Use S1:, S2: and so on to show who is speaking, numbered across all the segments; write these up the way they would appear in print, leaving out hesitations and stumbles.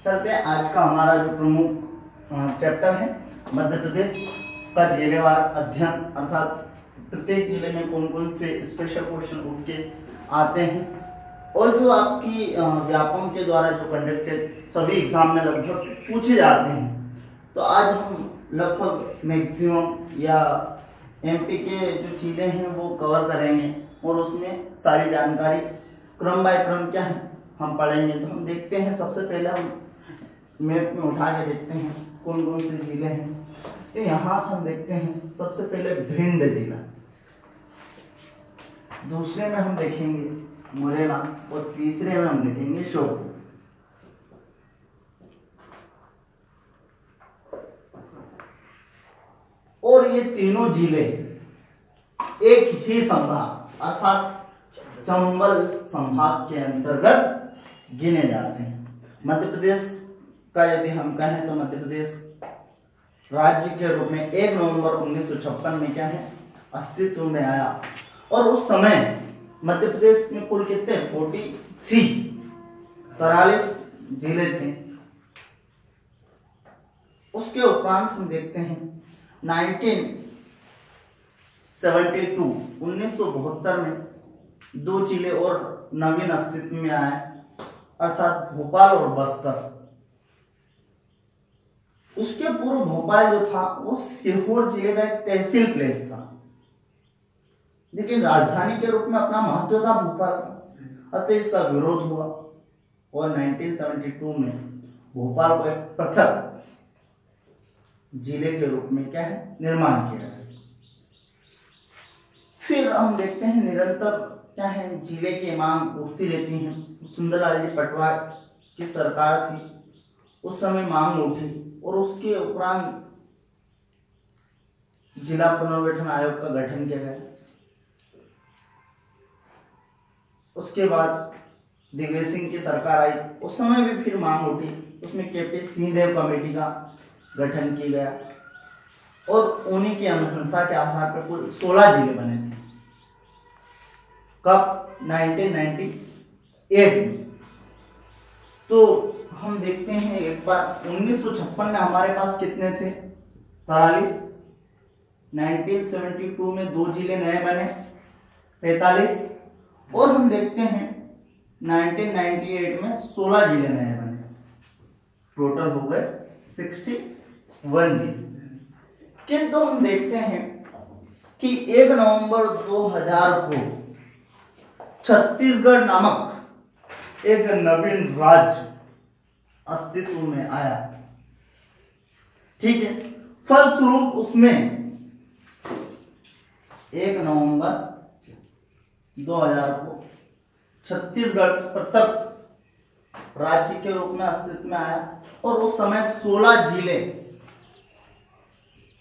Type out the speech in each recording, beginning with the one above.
S1: चलते हैं आज का हमारा जो प्रमुख चैप्टर है मध्य प्रदेश का जिलेवार अध्ययन, अर्थात प्रत्येक जिले में कौन कौन से स्पेशल क्वेश्चन उठ के आते हैं और जो आपकी व्यापम के द्वारा जो कंडक्टेड सभी एग्जाम में लगभग पूछे जाते हैं। तो आज हम लगभग मैक्सिमम या एमपी के जो चीज़ें हैं वो कवर करेंगे और उसमें सारी जानकारी क्रम बाय क्रम क्या है हम पढ़ेंगे। तो हम देखते हैं, सबसे पहले हम मैप में उठा के देखते हैं कौन कौन से जिले हैं। तो यहाँ से हम देखते हैं सबसे पहले भिंड जिला, दूसरे में हम देखेंगे मुरैना और तीसरे में हम देखेंगे श्योपुर। और ये तीनों जिले एक ही संभाग अर्थात चंबल संभाग के अंतर्गत गिने जाते हैं। मध्य प्रदेश का यदि हम कहें तो मध्य प्रदेश राज्य के रूप में 1 नवंबर 1956 में क्या है अस्तित्व में आया। और उस समय मध्य प्रदेश में कुल कितने 43 जिले थे। उसके उपरांत हम देखते हैं 1972 में 2 जिले और नवीन अस्तित्व में आए, अर्थात भोपाल और बस्तर। उसके पूर्व भोपाल जो था वो सीहोर जिले का एक तहसील प्लेस था, लेकिन राजधानी के रूप में अपना महत्व था भोपाल का। अतः इसका विरोध हुआ और 1972 में भोपाल को एक पृथक जिले के रूप में क्या है निर्माण किया है। फिर हम देखते हैं निरंतर क्या है जिले की मांग उठती रहती है। सुंदरलाल जी पटवा की सरकार थी, उस समय मांग उठी और उसके उपरांत जिला पुनर्गठन आयोग का गठन किया गया। उसके बाद दिग्विजय सिंह की सरकार आई, उस समय भी फिर मांग उठी, उसमें केपी सिंहदेव कमेटी का गठन किया गया और उन्हीं की अनुशंसा के आधार पर कुल 16 जिले बने थे। कब 1998 में। तो हम देखते हैं एक बार 1956 में हमारे पास कितने थे 43, 1972 में 2 जिले नए बने 45 और हम देखते हैं 1998 में 16 जिले नए बने, टोटल हो गए 61 जिले। किंतु हम देखते हैं कि 1 नवंबर 2000 को छत्तीसगढ़ नामक एक नवीन राज्य अस्तित्व में आया। ठीक है, फलस्वरूप उसमें 1 नवंबर 2000 को छत्तीसगढ़ पृथक राज्य के रूप में अस्तित्व में आया और उस समय 16 जिले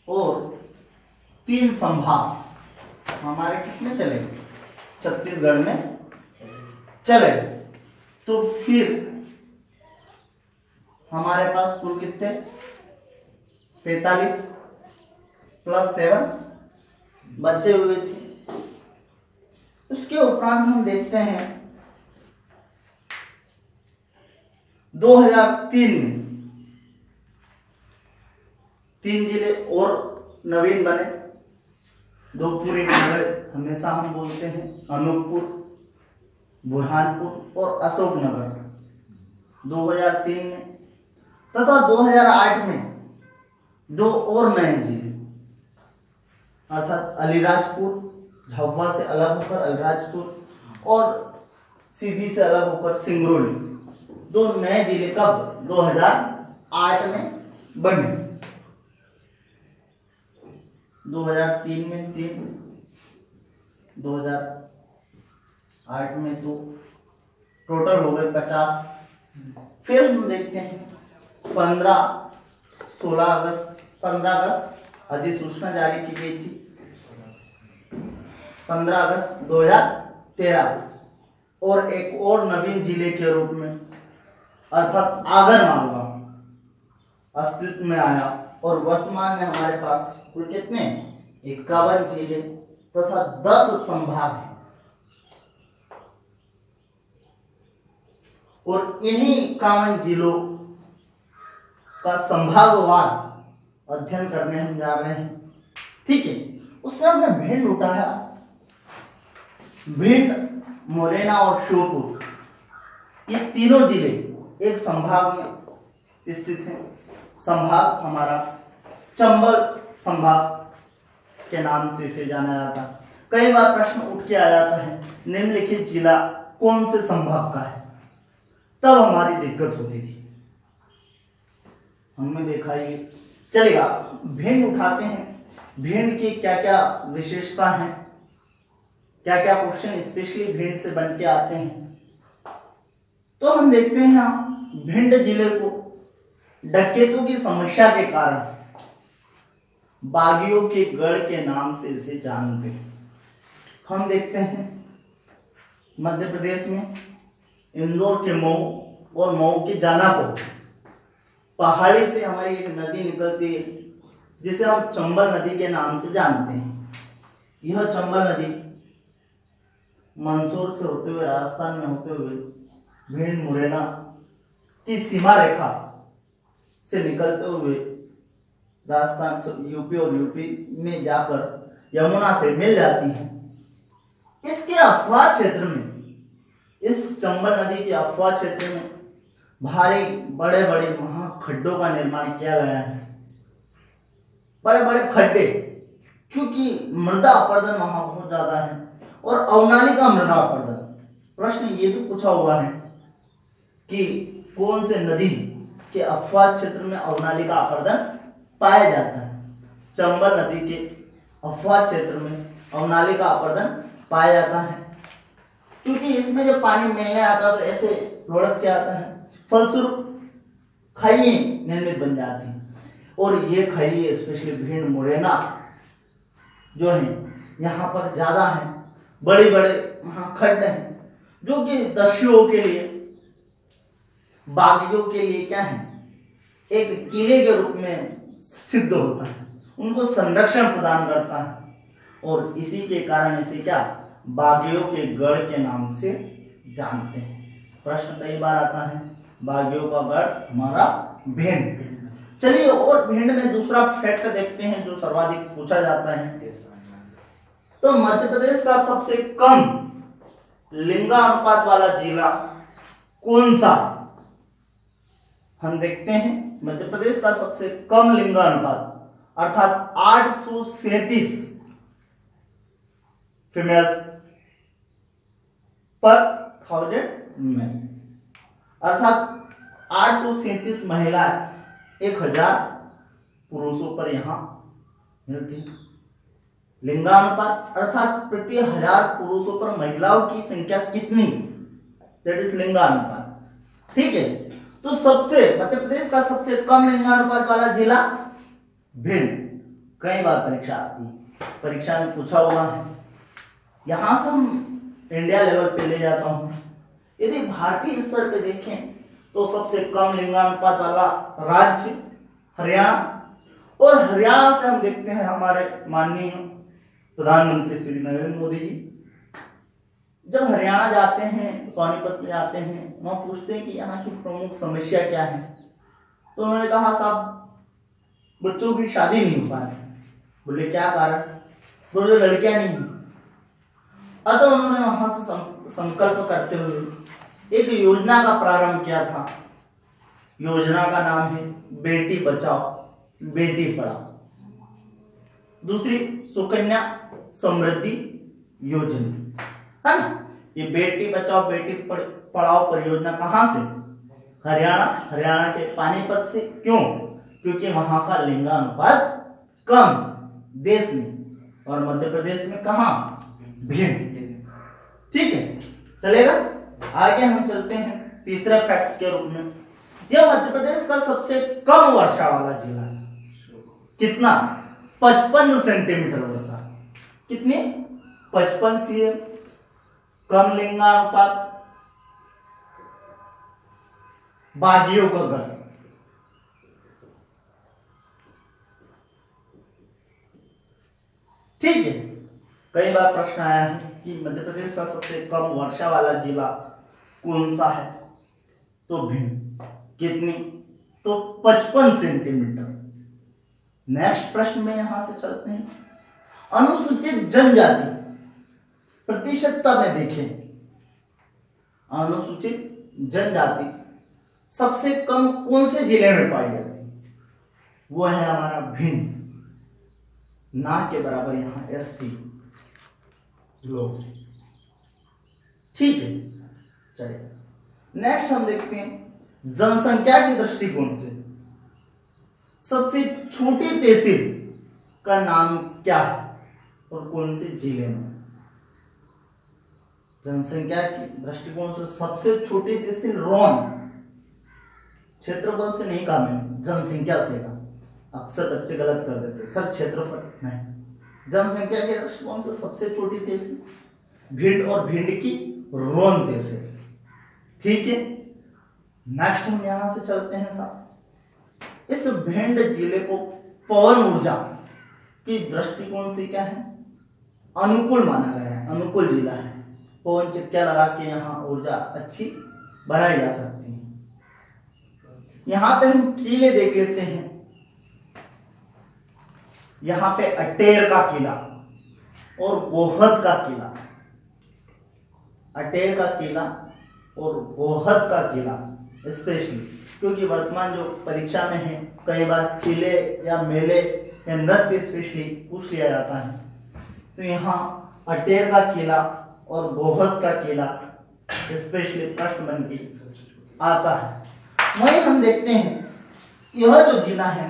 S1: और 3 संभाग हमारे किसमें चले छत्तीसगढ़ में चले। तो फिर हमारे पास कुल कितने 45 + 7 बचे हुए थे। उसके उपरांत हम देखते हैं 2003 में 3 जिले और नवीन बने। 2 पूरी नगर हमेशा हम बोलते हैं, अनूपपुर, बुरहानपुर और अशोकनगर 2003 में, तथा 2008 में 2 और नए जिले अर्थात अलीराजपुर, झाबुआ से अलग होकर अलीराजपुर और सीधी से अलग होकर सिंगरौली, 2 नए जिले कब 2008 में बने। 2003 में 3, 2008 में 2, टोटल हो गए 50। फिर हम देखते हैं 15 अगस्त अधिसूचना जारी की गई थी 15 अगस्त 2013 और एक और नवीन जिले के रूप में अर्थात आगर मालवा अस्तित्व में आया और वर्तमान में हमारे पास कुल कितने 51 जिले तथा 10 संभाग हैं। और इन्हीं 51 जिलों का संभागवार अध्ययन करने हम जा रहे हैं। ठीक है, उसमें हमने भिंड उठाया, भिंड, मुरैना और श्योपुर, ये तीनों जिले एक संभाग में स्थित हैं। संभाग हमारा चंबल संभाग के नाम से इसे जाना जाता है। कई बार प्रश्न उठ के आ जाता है निम्नलिखित जिला कौन से संभाग का है, तब हमारी दिक्कत होती थी। हमने देखा ये चलेगा। भिंड उठाते हैं, भिंड की क्या क्या विशेषता है, क्या क्या क्वेश्चन स्पेशली भिंड से बन के आते हैं, तो हम देखते हैं यहाँ भिंड जिले को डकैतों की समस्या के कारण बागियों के गढ़ के नाम से इसे जानते हैं। हम देखते हैं मध्य प्रदेश में इंदौर के मऊ और मऊ के जानापुर पहाड़ी से हमारी एक नदी निकलती है जिसे हम चंबल नदी के नाम से जानते हैं। यह चंबल नदी मंदसौर से होते हुए राजस्थान में होते हुए भिंड मुरैना की सीमा रेखा से निकलते हुए राजस्थान से यूपी और यूपी में जाकर यमुना से मिल जाती है। इसके अफवाह क्षेत्र में, इस चंबल नदी के अफवाह क्षेत्र में भारी बड़े बड़े महाखड्डों का निर्माण किया गया है। बड़े बड़े खड्डे, क्योंकि मृदा अपरदन वहां बहुत ज्यादा है और अवनालिका मृदा अपरदन। प्रश्न ये भी पूछा हुआ है कि कौन से नदी के अफवाह क्षेत्र में अवनालिका अपरदन पाया जाता है। चंबल नदी के अफवाह क्षेत्र में अवनालिका अपरदन पाया जाता है, क्योंकि इसमें जब पानी मिलने आता है तो ऐसे लुढ़क के आता है, फलस्वरूप खाइए निर्मित बन जाती हैं। और ये खाइए स्पेशली भिंड मुरैना जो है यहाँ पर ज्यादा है, बड़े बड़े वहाँ खड्ड हैं जो कि दस्युओं के लिए, बागियों के लिए क्या है, एक कीड़े के रूप में सिद्ध होता है, उनको संरक्षण प्रदान करता है और इसी के कारण इसे क्या बागियों के गढ़ के नाम से जानते हैं। प्रश्न कई बार आता है बागियों का गढ़ हमारा भिंड। चलिए और भिंड में दूसरा फैक्ट देखते हैं जो सर्वाधिक पूछा जाता है। तो मध्य प्रदेश का सबसे कम लिंगानुपात वाला जिला कौन सा? हम देखते हैं मध्य प्रदेश का सबसे कम लिंगानुपात अर्थात 837 फीमेल्स पर 1000 मेल, अर्थात 837 महिलाएं 1000 पुरुषों पर यहाँ मिलती। लिंगानुपात अर्थात प्रति 1000 पुरुषों पर महिलाओं की संख्या कितनी, दैट इज लिंगानुपात। ठीक है, तो सबसे मध्य प्रदेश का सबसे कम लिंगानुपात वाला जिला भिंड। कई बार परीक्षा आती है, परीक्षा में पूछा हुआ है। यहां से हम इंडिया लेवल पे ले जाता हूं। यदि भारतीय स्तर पे देखें तो सबसे कम लिंगानुपात वाला राज्य हरियाणा, और हरियाणा से हम देखते हैं हमारे माननीय प्रधानमंत्री श्री नरेंद्र मोदी जी जब हरियाणा जाते हैं, सोनीपत में जाते हैं, वहां पूछते हैं कि यहाँ की प्रमुख समस्या क्या है, तो उन्होंने कहा साहब बच्चों की शादी नहीं हो पा रही। बोले क्या कारण? बोले लड़कियां नहीं। अतः उन्होंने वहां से संकल्प करते हुए एक योजना का प्रारंभ किया था। योजना का नाम है बेटी बचाओ बेटी पढ़ाओ। दूसरी सुकन्या समृद्धि योजना, है ना। ये बेटी बचाओ बेटी पढ़ाओ परियोजना कहां से? हरियाणा के पानीपत से। क्यों? क्योंकि वहां का लिंगानुपात कम देश में, और मध्य प्रदेश में कहां? भिंड। ठीक है, चलेगा। आगे हम चलते हैं तीसरे फैक्ट के रूप में। यह मध्य प्रदेश का सबसे कम वर्षा वाला जिला है। कितना? 55 सेंटीमीटर वर्षा। कितनी? 55 cm। कम लिंगानुपात, बागियों का गढ़। ठीक है, कई बार प्रश्न आया है कि मध्य प्रदेश का सबसे कम वर्षा वाला जिला कौन सा है? तो भिंड। कितनी? तो 55 सेंटीमीटर। नेक्स्ट प्रश्न में यहां से चलते हैं। अनुसूचित जनजाति प्रतिशतता में देखें, अनुसूचित जनजाति सबसे कम कौन से जिले में पाई जाती है? वो है हमारा भिंड, ना के बराबर यहां एसटी लोग। ठीक है, चलिए नेक्स्ट हम देखते हैं जनसंख्या के दृष्टिकोण से सबसे छोटी तहसील का नाम क्या है और कौन से जिले में? जनसंख्या के दृष्टिकोण से सबसे छोटी तहसील रोन, क्षेत्रफल से नहीं कहा मैंने, जनसंख्या से कहा। अक्सर बच्चे गलत कर देते सर, क्षेत्रफल नहीं, जनसंख्या के दृष्टिकोण से सबसे छोटी तहसील भिंड और भिंड की रोन तहसील। ठीक है, नेक्स्ट हम यहां से चलते हैं साहब। इस भिंड जिले को पवन ऊर्जा की दृष्टिकोण से क्या है? अनुकूल माना गया है, अनुकूल जिला है। पवन चक्कियां लगा के यहाँ ऊर्जा अच्छी बनाई जा सकती है। यहाँ पे हम किले देख लेते हैं। यहाँ पे अटेर का किला और गोहद का किला, अटेर का किला और गोहद का किला स्पेशली, क्योंकि वर्तमान जो परीक्षा में है कई बार किले या मेले या नृत्य स्पेशली पूछ लिया जाता है। तो यहाँ अटेर का किला और गोहद का किला स्पेशली प्रश्न बन के आता है। वहीं हम देखते हैं यह जो जिला है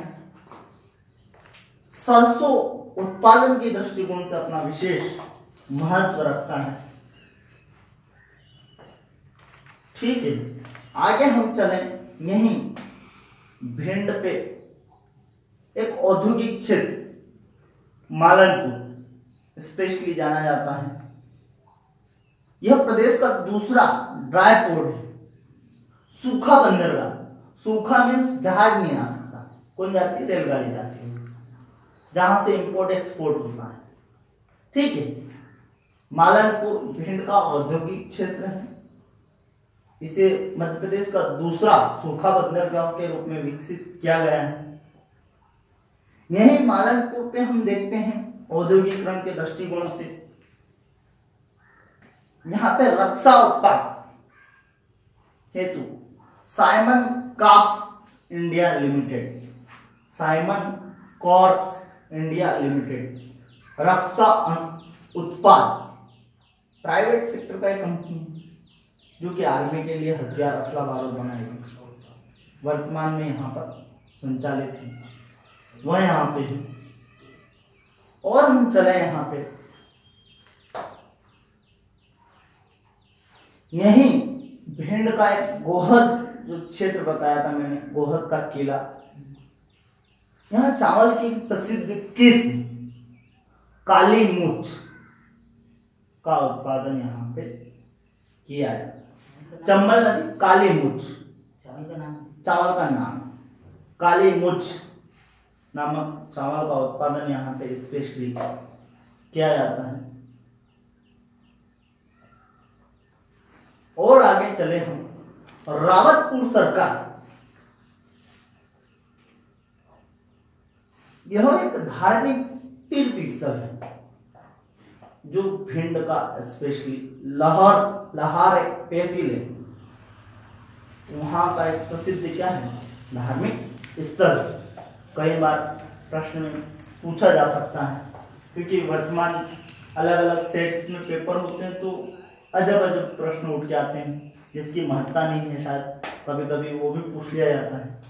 S1: सरसों उत्पादन की दृष्टिकोण से अपना विशेष महत्व रखता है। ठीक है, आगे हम चलें। यहीं भिंड पे एक औद्योगिक क्षेत्र मालनपुर स्पेशली जाना जाता है। यह प्रदेश का दूसरा ड्राई पोर्ट है, सूखा बंदरगाह। सूखा मीन्स जहाज नहीं आ सकता, कौन जाती है? रेलगाड़ी जाती है, जहां से इंपोर्ट एक्सपोर्ट होता है। ठीक है, मालनपुर भिंड का औद्योगिक क्षेत्र है। इसे मध्य प्रदेश का दूसरा सूखा बंदरगाह के रूप में विकसित किया गया है। यही मालनपुर पे हम देखते हैं औद्योगिकरण के दृष्टिकोण से यहाँ पे रक्षा उत्पाद हेतु Simon Corps India limited, Simon Corps India limited रक्षा उत्पाद प्राइवेट सेक्टर का एक कंपनी है जो कि आर्मी के लिए हथियार असला बारूद बनाएगी, वर्तमान में यहाँ पर संचालित है, वह यहाँ पे है। और हम चले यहाँ पे, यही भिंड का एक गोहद जो क्षेत्र बताया था मैंने, गोहद का किला। यहाँ चावल की प्रसिद्ध किस्म काली मूछ का उत्पादन यहाँ पे किया है। चंबल नदी काली मूछ, चावल का नाम काली मूछ नामक चावल का उत्पादन यहाँ पे स्पेशली किया जाता है। और आगे चले हम, रावतपुर सरकार, यह एक धार्मिक तीर्थ स्थल है जो भिंड का स्पेशली लाहौर एक तहसील है, वहां का एक प्रसिद्ध क्या है? धार्मिक स्थल। कई बार प्रश्न में पूछा जा सकता है, क्योंकि वर्तमान अलग अलग सेट्स में पेपर होते हैं तो अजब अजब प्रश्न उठ के आते हैं जिसकी महत्ता नहीं है, शायद कभी कभी वो भी पूछ लिया जाता है।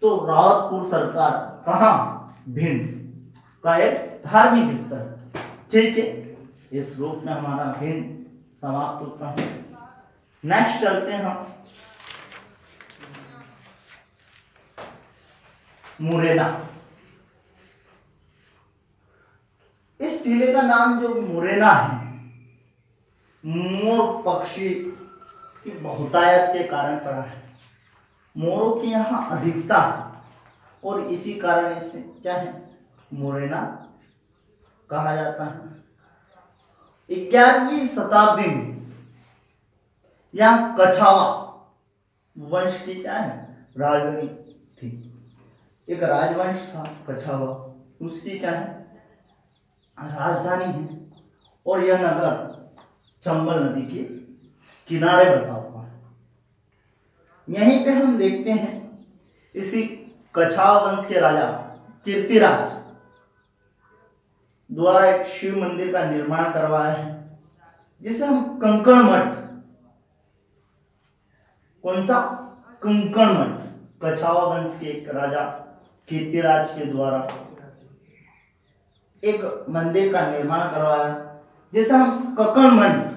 S1: तो रावतपुर सरकार कहाँ? भिंड का एक धार्मिक स्थल। ठीक है, इस रूप में हमारा भिंड समाप्त होता है। नेक्स्ट चलते हैं हम मुरैना। इस जिले का नाम जो मुरैना है, मोर पक्षी की बहुतायत के कारण पड़ा है। मोरों की यहाँ अधिकता है और इसी कारण इसे क्या है? मुरैना कहा जाता है। 11वीं शताब्दी में यहाँ कछावा वंश की क्या है? राजधानी थी। एक राजवंश था कछावा, उसकी क्या है राजधानी है, और यह नगर चंबल नदी के किनारे बसा हुआ है। यहीं पे हम देखते हैं इसी कछावा वंश के राजा कीर्तिराज द्वारा एक शिव मंदिर का निर्माण करवाया है, जिसे हम कंकण मठ, कौन सा कंकण मठ, कछावा वंश के एक राजा कीर्तिराज के द्वारा एक मंदिर का निर्माण करवाया, जिसे हम कंकण मठ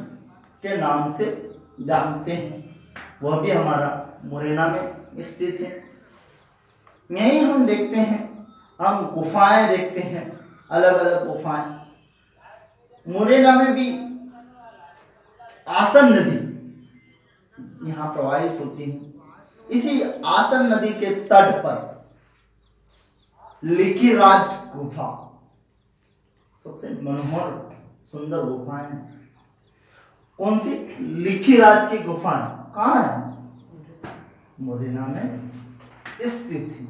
S1: के नाम से जानते हैं। वह भी हमारा मुरैना में स्थित है। यहीं हम देखते हैं, हम गुफाएं देखते हैं, अलग अलग गुफाएं। मुरैना में भी आसन नदी यहाँ प्रवाहित होती है। इसी आसन नदी के तट पर लिखिराज गुफा सबसे मनोहर सुंदर गुफाएं हैं। कौन सी? लिखिराज की गुफाएं कहाँ है? मुरैना में स्थित है।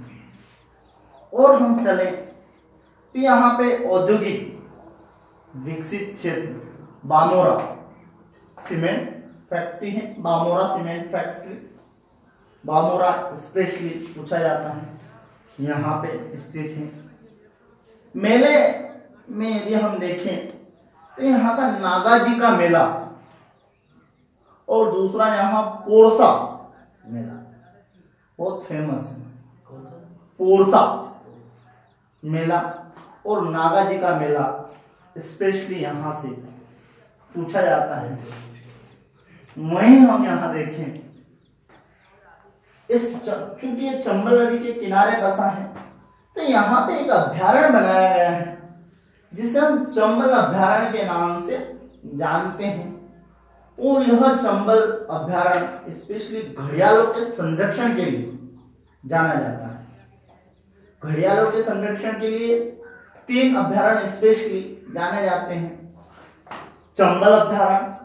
S1: और हम चले तो यहाँ पे औद्योगिक विकसित क्षेत्र बामोरा सीमेंट फैक्ट्री है। Bamora cement factory, Bamora specially पूछा जाता है, यहाँ पे स्थित है। मेले में यदि हम देखें तो यहाँ का नागाजी का मेला, और दूसरा यहाँ पोरसा मेला बहुत फेमस है। पोरसा मेला और नागाजी का मेला स्पेशली यहाँ से पूछा जाता है। वहीं हम यहाँ देखें, चूंकि ये चंबल नदी के किनारे बसा है, तो यहाँ पे एक अभ्यारण्य बनाया गया है, जिसे हम चंबल अभ्यारण्य के नाम से जानते हैं। और यह चंबल अभ्यारण्य स्पेशली घड़ियालों के संरक्षण के लिए जाना जाता है। घड़ियालों के संरक्षण के लिए 3 अभ्यारण्य स्पेशली जाने जाते हैं। चंबल अभ्यारण्य,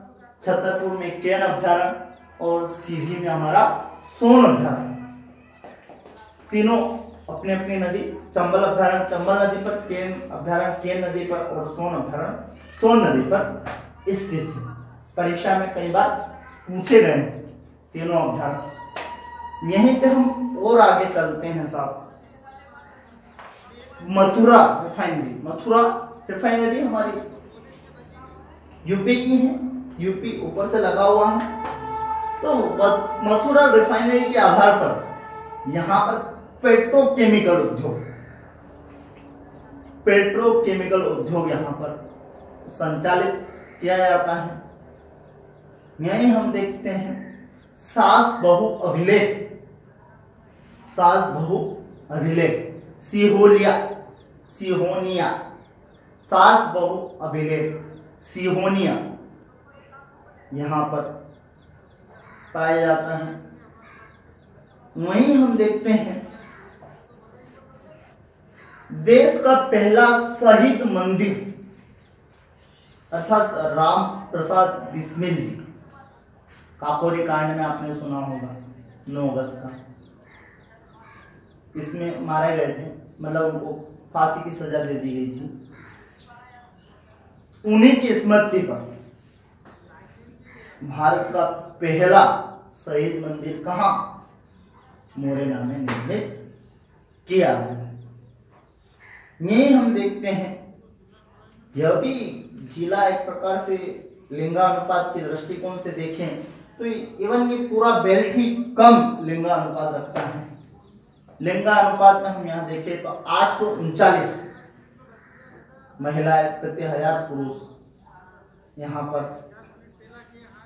S1: छतरपुर में केन अभ्यारण्य और सीधी में हमारा सोन अभ्यारण्य। तीनों अपनी अपनी नदी, चंबल अभ्यारण्य चंबल नदी पर, केन अभ्यारण्य केन नदी पर, और सोन अभ्यारण्य सोन नदी पर स्थित है। परीक्षा में कई बार पूछे गए तीनों अभ्यारण्य। यहीं पे हम और आगे चलते हैं साहब। मथुरा रिफाइनरी, मथुरा रिफाइनरी हमारी यूपी की है, यूपी ऊपर से लगा हुआ है। तो मथुरा रिफाइनरी के आधार पर यहाँ पर पेट्रोकेमिकल उद्योग यहाँ पर संचालित किया जाता है। यही हम देखते हैं सास बहु अभिलेख सिहोनिया, सास बहु अभिलेख सिहोनिया यहाँ पर पाया जाता है। वहीं हम देखते हैं देश का पहला शहीद मंदिर अर्थात राम प्रसाद बिस्मिल जी, काकोरी कांड में आपने सुना होगा, 9 अगस्त का, इसमें मारे गए थे, मतलब उनको फांसी की सजा दे दी गई थी। उन्हीं की स्मृति पर भारत का पहला शहीद मंदिर कहाँ? मुरैना में निर्मित किया गया। यही हम देखते हैं, यह भी जिला एक प्रकार से लिंगानुपात के दृष्टिकोण से देखें तो इवन ये पूरा बेल्ट ही कम लिंगानुपात रखता है। लिंगानुपात में हम यहाँ देखें तो 839 महिलाएं प्रति 1000 पुरुष यहाँ पर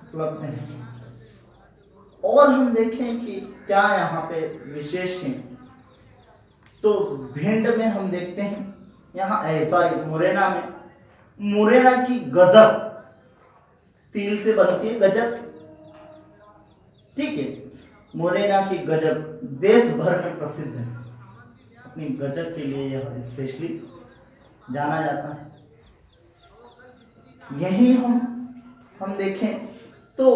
S1: उपलब्ध हैं। और हम देखें कि क्या यहाँ पे विशेष है, तो भिंड में हम देखते हैं यहाँ मुरैना में, मुरैना की गजक तिल से बनती है गजक, ठीक है। मुरैना की गजक देश भर में प्रसिद्ध है, अपनी गजक के लिए यह स्पेशली जाना जाता है। यही हम देखें तो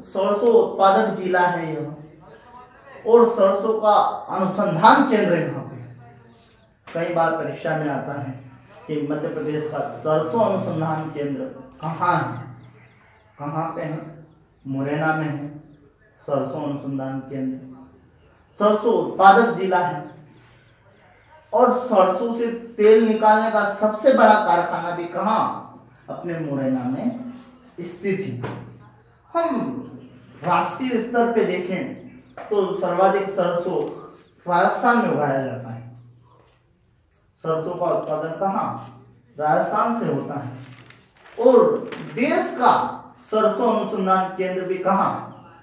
S1: सरसों उत्पादक जिला है यह, और सरसों का अनुसंधान केंद्र यहाँ पे। कई बार परीक्षा में आता है कि मध्य प्रदेश का सरसों अनुसंधान केंद्र कहाँ है, कहाँ पे है? मुरैना में है सरसों अनुसंधान केंद्र। सरसों उत्पादक जिला है और सरसों से तेल निकालने का सबसे बड़ा कारखाना भी कहाँ? अपने मुरैना में स्थित है। हम राष्ट्रीय स्तर पे देखें तो सर्वाधिक सरसों राजस्थान में उगाया जाता है। सरसों का उत्पादन कहाँ? राजस्थान से होता है। और देश का सरसों अनुसंधान केंद्र भी कहाँ?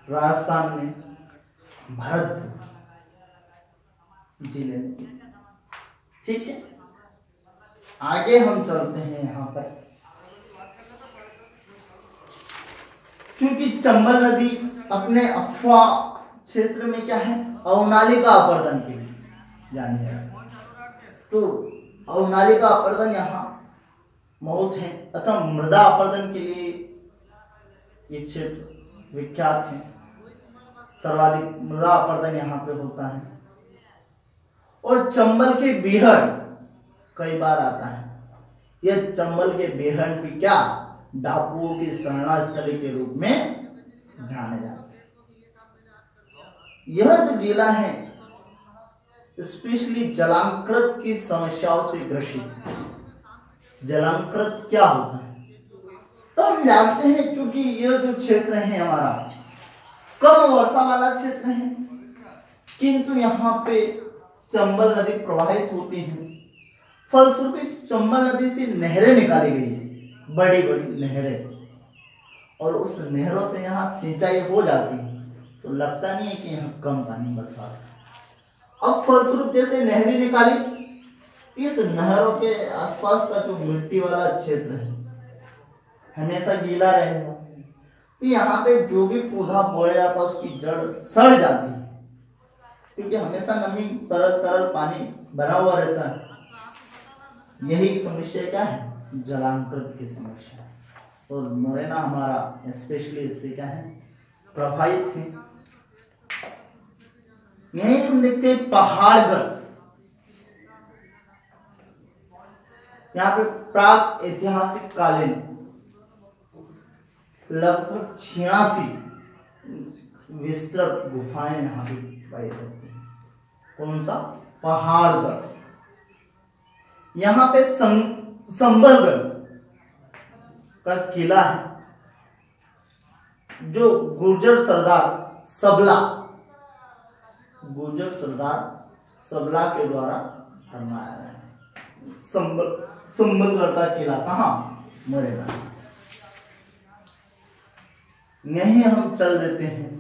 S1: राजस्थान में, भरतपुर जिले में। ठीक है, आगे हम चलते हैं। यहाँ पर क्योंकि चंबल नदी अपने अफवाह क्षेत्र में क्या है? अवनालिका अपर्दन के लिए जानी जाती है। तो अवनालिका अपर्दन यहाँ बहुत है, अतः मृदा अपर्दन के लिए ये क्षेत्र विख्यात है। सर्वाधिक मृदा अपर्दन यहाँ पे होता है। और चंबल के बेहड़ कई बार आता है। यह चंबल के बेहड़ भी क्या? डाकुओं की शरणास्थली के रूप में जाने जाते हैं। यह जो जिला है स्पेशली जलांकृत की समस्याओं से ग्रसित है। जलांकृत क्या होता है? तो हम जानते हैं क्योंकि यह जो क्षेत्र है हमारा कम वर्षा वाला क्षेत्र है, किंतु यहाँ पे चंबल नदी प्रवाहित होती है। फलस्वरूप इस चंबल नदी से नहरें निकाली गई है, बड़ी बड़ी नहरें, और उस नहरों से यहाँ सिंचाई हो जाती है। तो लगता नहीं है कि यहाँ कम पानी बरसा है। अब फलस्वरूप जैसे नहरें निकाली, इस नहरों के आसपास का जो मिट्टी वाला क्षेत्र है हमेशा गीला रहेगा। तो यहाँ पे जो भी पौधा बोया जाता है उसकी जड़ सड़ जाती है, क्योंकि हमेशा नमी तरल तरल पानी बना हुआ रहता है। यही समस्या क्या है? जलांकृत की समस्या। और मुरैना हमारा स्पेशली इससे क्या है? प्रभावित है। यही हम देखते हैं पहाड़गढ़। यहाँ पे प्राग ऐतिहासिक कालीन लगभग 86 विस्तृत गुफाएं यहाँ पे पाई जाती हैं। कौन सा? पहाड़गढ़। यहाँ पे संबलगढ़ का किला है, जो गुर्जर सरदार सबला के द्वारा बनवाया गया है। संबलगढ़ का किला कहाँ? मुरैना। यहीं हम चल देते हैं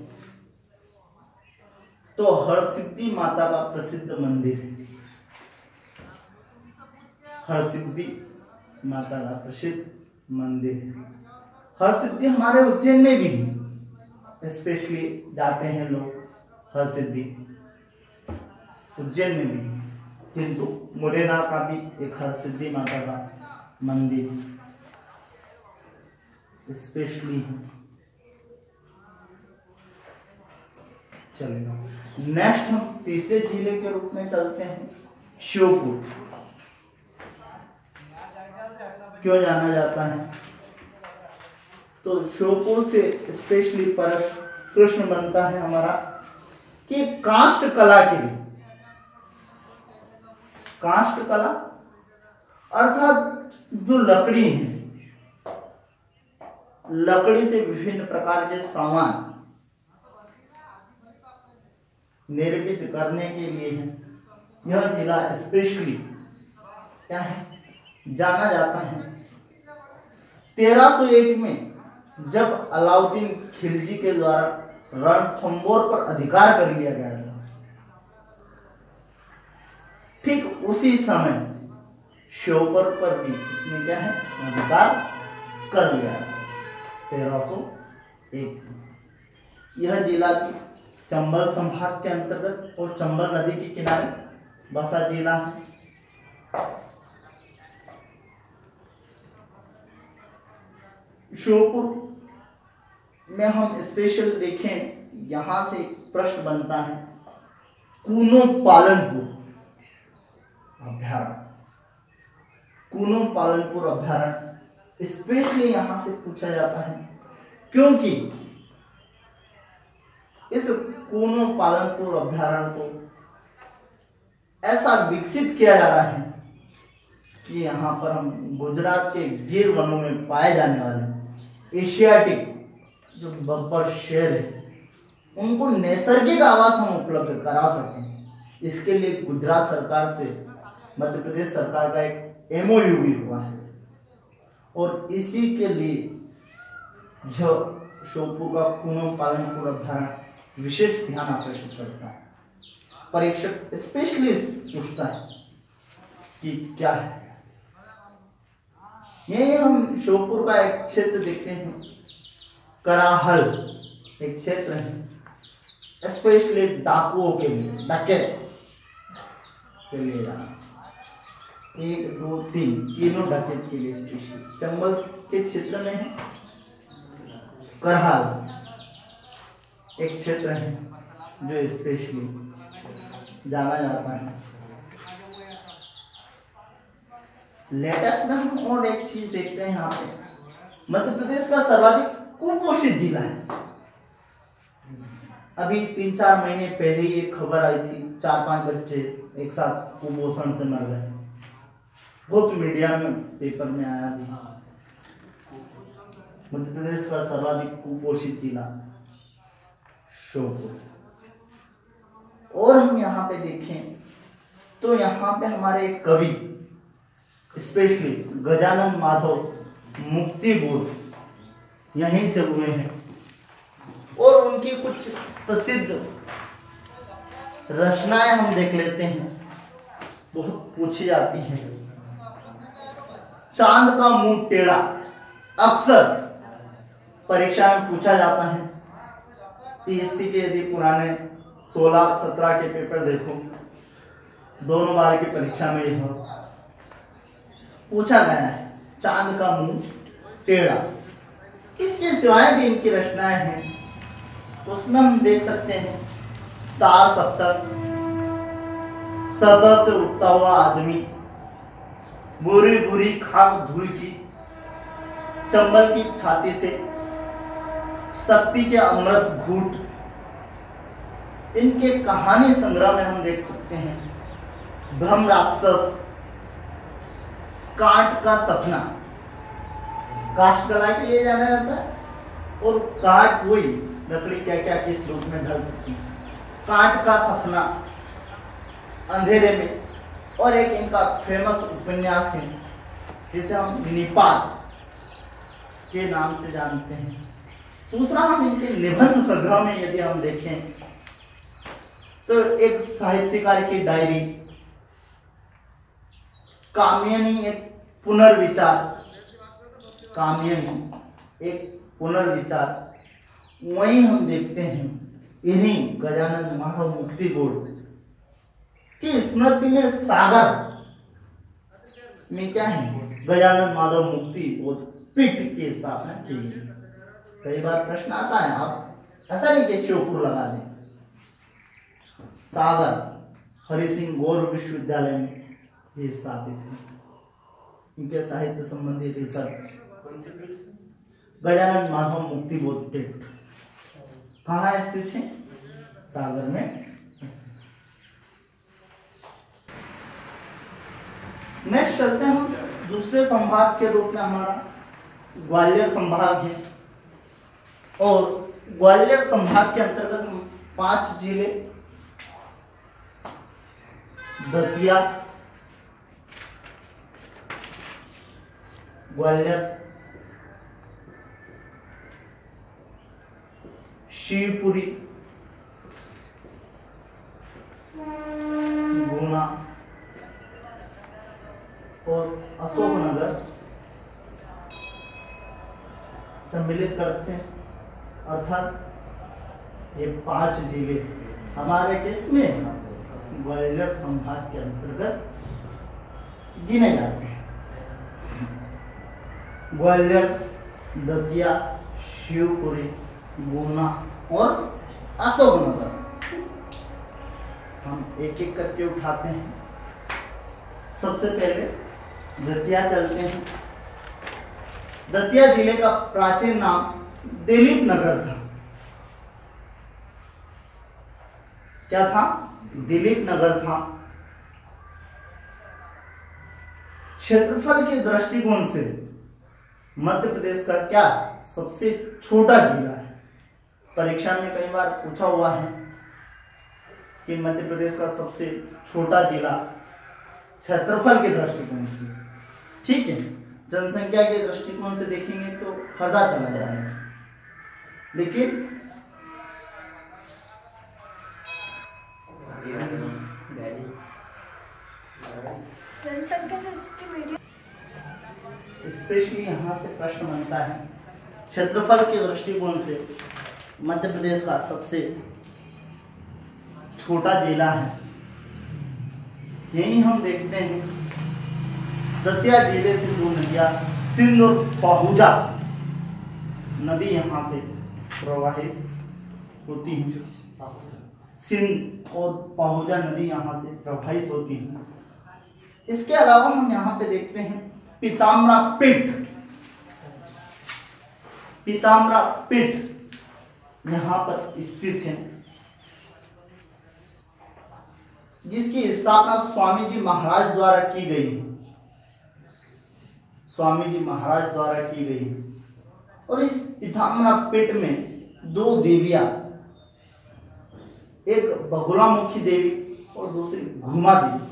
S1: तो हरसिद्धि माता का प्रसिद्ध मंदिर है। हरसिद्धि माता का प्रसिद्ध मंदिर है। हरसिद्धि हमारे उज्जैन में भी है, स्पेशली जाते हैं लोग हरसिद्धि, उज्जैन में भी, किंतु मुरैना का भी एक हरसिद्धि माता का मंदिर स्पेशली है। चलेगा। नेक्स्ट हम तीसरे जिले के रूप में चलते हैं, श्योपुर। क्यों जाना जाता है? तो श्योपुर से स्पेशली प्रश्न बनता है हमारा कि काष्ठ कला के लिए, काष्ठ कला अर्थात जो लकड़ी है, लकड़ी से विभिन्न प्रकार के सामान निर्मित करने के लिए है। यह जिला स्पेशली क्या है? जाना जाता है। 1301 में जब अलाउद्दीन खिलजी के द्वारा रणथंबोर पर अधिकार कर लिया गया था, ठीक उसी समय श्योपुर पर भी उसने क्या है? अधिकार कर लिया था 1301। यह जिला भी चंबल संभाग के अंतर्गत और चंबल नदी के किनारे बसा जिला है। श्योपुर में हम स्पेशल देखें, यहां से प्रश्न बनता है कूनो पालनपुर अभ्यारण्य। कूनो पालनपुर अभ्यारण्य स्पेशली यहां से पूछा जाता है क्योंकि इस कूनो पालनपुर अभ्यारण्य को ऐसा विकसित किया जा रहा है कि यहाँ पर हम गुजरात के गिर वनों में पाए जाने वाले एशियाटिक जो बब्बर शेर है उनको नैसर्गिक आवास हम उपलब्ध करा सकें। इसके लिए गुजरात सरकार से मध्य प्रदेश सरकार का एक MOU भी हुआ है और इसी के लिए जो श्योपुर का कूनो पालनपुर अभ्यारण्य विशेष ध्यान आकर्षित करता है। परीक्षक स्पेशली पूछता है कि क्या है। यही हम श्योपुर का एक क्षेत्र देखते हैं, कराहल एक क्षेत्र है स्पेशली डाकुओं के लिए, डकैत के लिए जाना। 1 2 3 तीनों डकैत के लिए स्पेशली चंबल के क्षेत्र में है। करहाल एक क्षेत्र है जो स्पेशली जाना जाता है। लेटेस्ट में हम और एक चीज देखते हैं यहाँ पे, मध्य प्रदेश का सर्वाधिक कुपोषित जिला है। अभी 3-4 महीने पहले ही एक खबर आई थी, 4-5 बच्चे एक साथ कुपोषण से मर गए। बहुत मीडिया में पेपर में आया भी। मध्य प्रदेश का सर्वाधिक कुपोषित जिला श्योपुर। और हम यहाँ पे देखें तो यहाँ पे हमारे कवि स्पेशली गजानन माधव मुक्तिबोध यहीं से हुए हैं और उनकी कुछ प्रसिद्ध रचनाएं हम देख लेते हैं, बहुत पूछी जाती हैं। चांद का मुंह टेढ़ा अक्सर परीक्षा में पूछा जाता है। PSC के यदि पुराने 16-17 के पेपर देखो, दोनों बार की परीक्षा में यह पूछा गया है, चांद का मुंह टेढ़ा। इसके सिवाय भी इनकी रचनाएं हैं, उसमें हम देख सकते हैं तार सप्तक, सतह से उठता हुआ आदमी, बुरी बुरी खाक धूल की, चंबल की छाती से, शक्ति के अमृत घूट। इनके कहानी संग्रह में हम देख सकते हैं ब्रह्म राक्षस, काट का सपना, काष्ठकला के लिए जाना जाता है और काट वही लकड़ी क्या क्या किस रूप में ढल सकती है। काट का सपना, अंधेरे में, और एक इनका फेमस उपन्यास है जिसे हम निपात के नाम से जानते हैं। दूसरा हम इनके निबंध संग्रह में यदि हम देखें तो एक साहित्यकार की डायरी, कामयानी एक पुनर्विचार, कामयानी एक पुनर्विचार। वहीं हम देखते हैं इन्हीं गजानन माधव मुक्तिबोध की स्मृति में सागर में क्या है, गजानन माधव मुक्तिबोध पीठ की स्थापना की गई। कई बार प्रश्न आता है, आप ऐसा नहीं कि श्योपुर लगा दें। सागर हरि सिंह गौर विश्वविद्यालय में ये स्थापित है। इनके साहित्य संबंधी रिसर्च गजानन माधव मुक्तिबोध पीठ कहाँ स्थित है, सागर में। नेक्स्ट चलते हैं हम दूसरे संभाग के रूप में, हमारा ग्वालियर संभाग है और ग्वालियर संभाग के अंतर्गत 5 जिले, दतिया, ग्वालियर, शिवपुरी, गुना और अशोकनगर सम्मिलित करते हैं। अर्थात ये 5 जिले हमारे किसमें, ग्वालियर संभाग के अंतर्गत गिने जाते हैं। ग्वालियर, दतिया, शिवपुरी, गुना और अशोकनगर एक एक करके उठाते हैं। सबसे पहले दतिया चलते हैं। दतिया जिले का प्राचीन नाम दिलीप नगर था। क्या था? दिलीप नगर था। क्षेत्रफल के दृष्टिकोण से मध्य प्रदेश का क्या सबसे छोटा जिला है। परीक्षा में कई बार पूछा हुआ है कि मध्य प्रदेश का सबसे छोटा जिला क्षेत्रफल के दृष्टिकोण से, ठीक है। जनसंख्या के दृष्टिकोण से देखेंगे तो हरदा चला जाएगा, लेकिन स्पेशली यहाँ से प्रश्न बनता है क्षेत्रफल के दृष्टिकोण से मध्य प्रदेश का सबसे छोटा जिला है। यही हम देखते हैं दतिया जिले से दो नदियां सिंध और पहुजा नदी यहाँ से प्रवाहित होती है। सिंध और पहुजा नदी यहाँ से प्रवाहित होती है। इसके अलावा हम यहाँ पे देखते हैं पीताम्बरा पीठ। पीताम्बरा पीठ यहाँ पर स्थित है, जिसकी स्थापना स्वामी जी महाराज द्वारा की गई। स्वामी जी महाराज द्वारा की गई। और इस पीताम्बरा पीठ में दो देवियां, एक बगुलामुखी देवी और दूसरी घुमा देवी।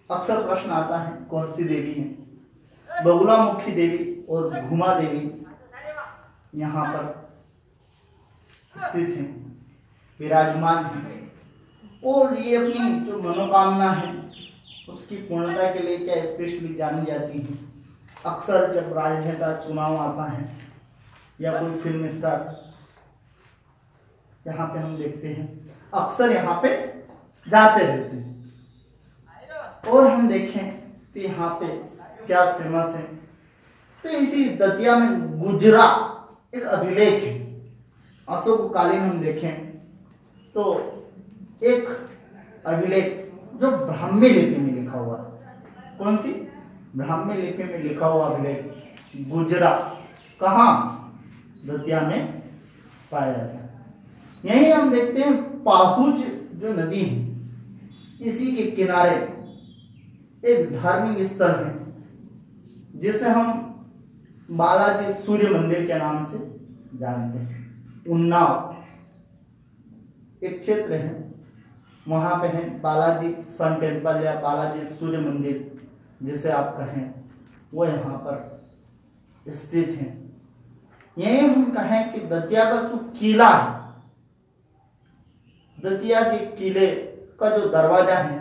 S1: अक्सर प्रश्न आता है कौन सी देवी है। बगुलामुखी देवी और घुमा देवी यहाँ पर स्थित है, विराजमान है। और ये अपनी जो मनोकामना है उसकी पूर्णता के लिए क्या स्पेशली जानी जाती है। अक्सर जब राजनेता चुनाव आता है या कोई फिल्म स्टार, यहाँ पे हम देखते हैं अक्सर यहाँ पे जाते रहते हैं। और हम देखें तो यहाँ पे क्या फेमस है, तो इसी दतिया में गुजरा एक अभिलेख है। अशोककालीन हम देखें तो एक अभिलेख जो ब्राह्मी लिपि में लिखा हुआ है। कौन सी? ब्राह्मी लिपि में लिखा हुआ अभिलेख गुजरा कहाँ? दतिया में पाया जाता है। यही हम देखते हैं पाहुज जो नदी है, इसी के किनारे एक धार्मिक स्थल है जिसे हम बालाजी सूर्य मंदिर के नाम से जानते हैं। उन्नाव एक क्षेत्र है, वहां पे है बालाजी सन टेम्पल या बालाजी सूर्य मंदिर जिसे आप कहें, वो यहाँ पर स्थित है। यही हम कहें कि दतिया का जो किला है, दतिया के किले का जो दरवाजा है,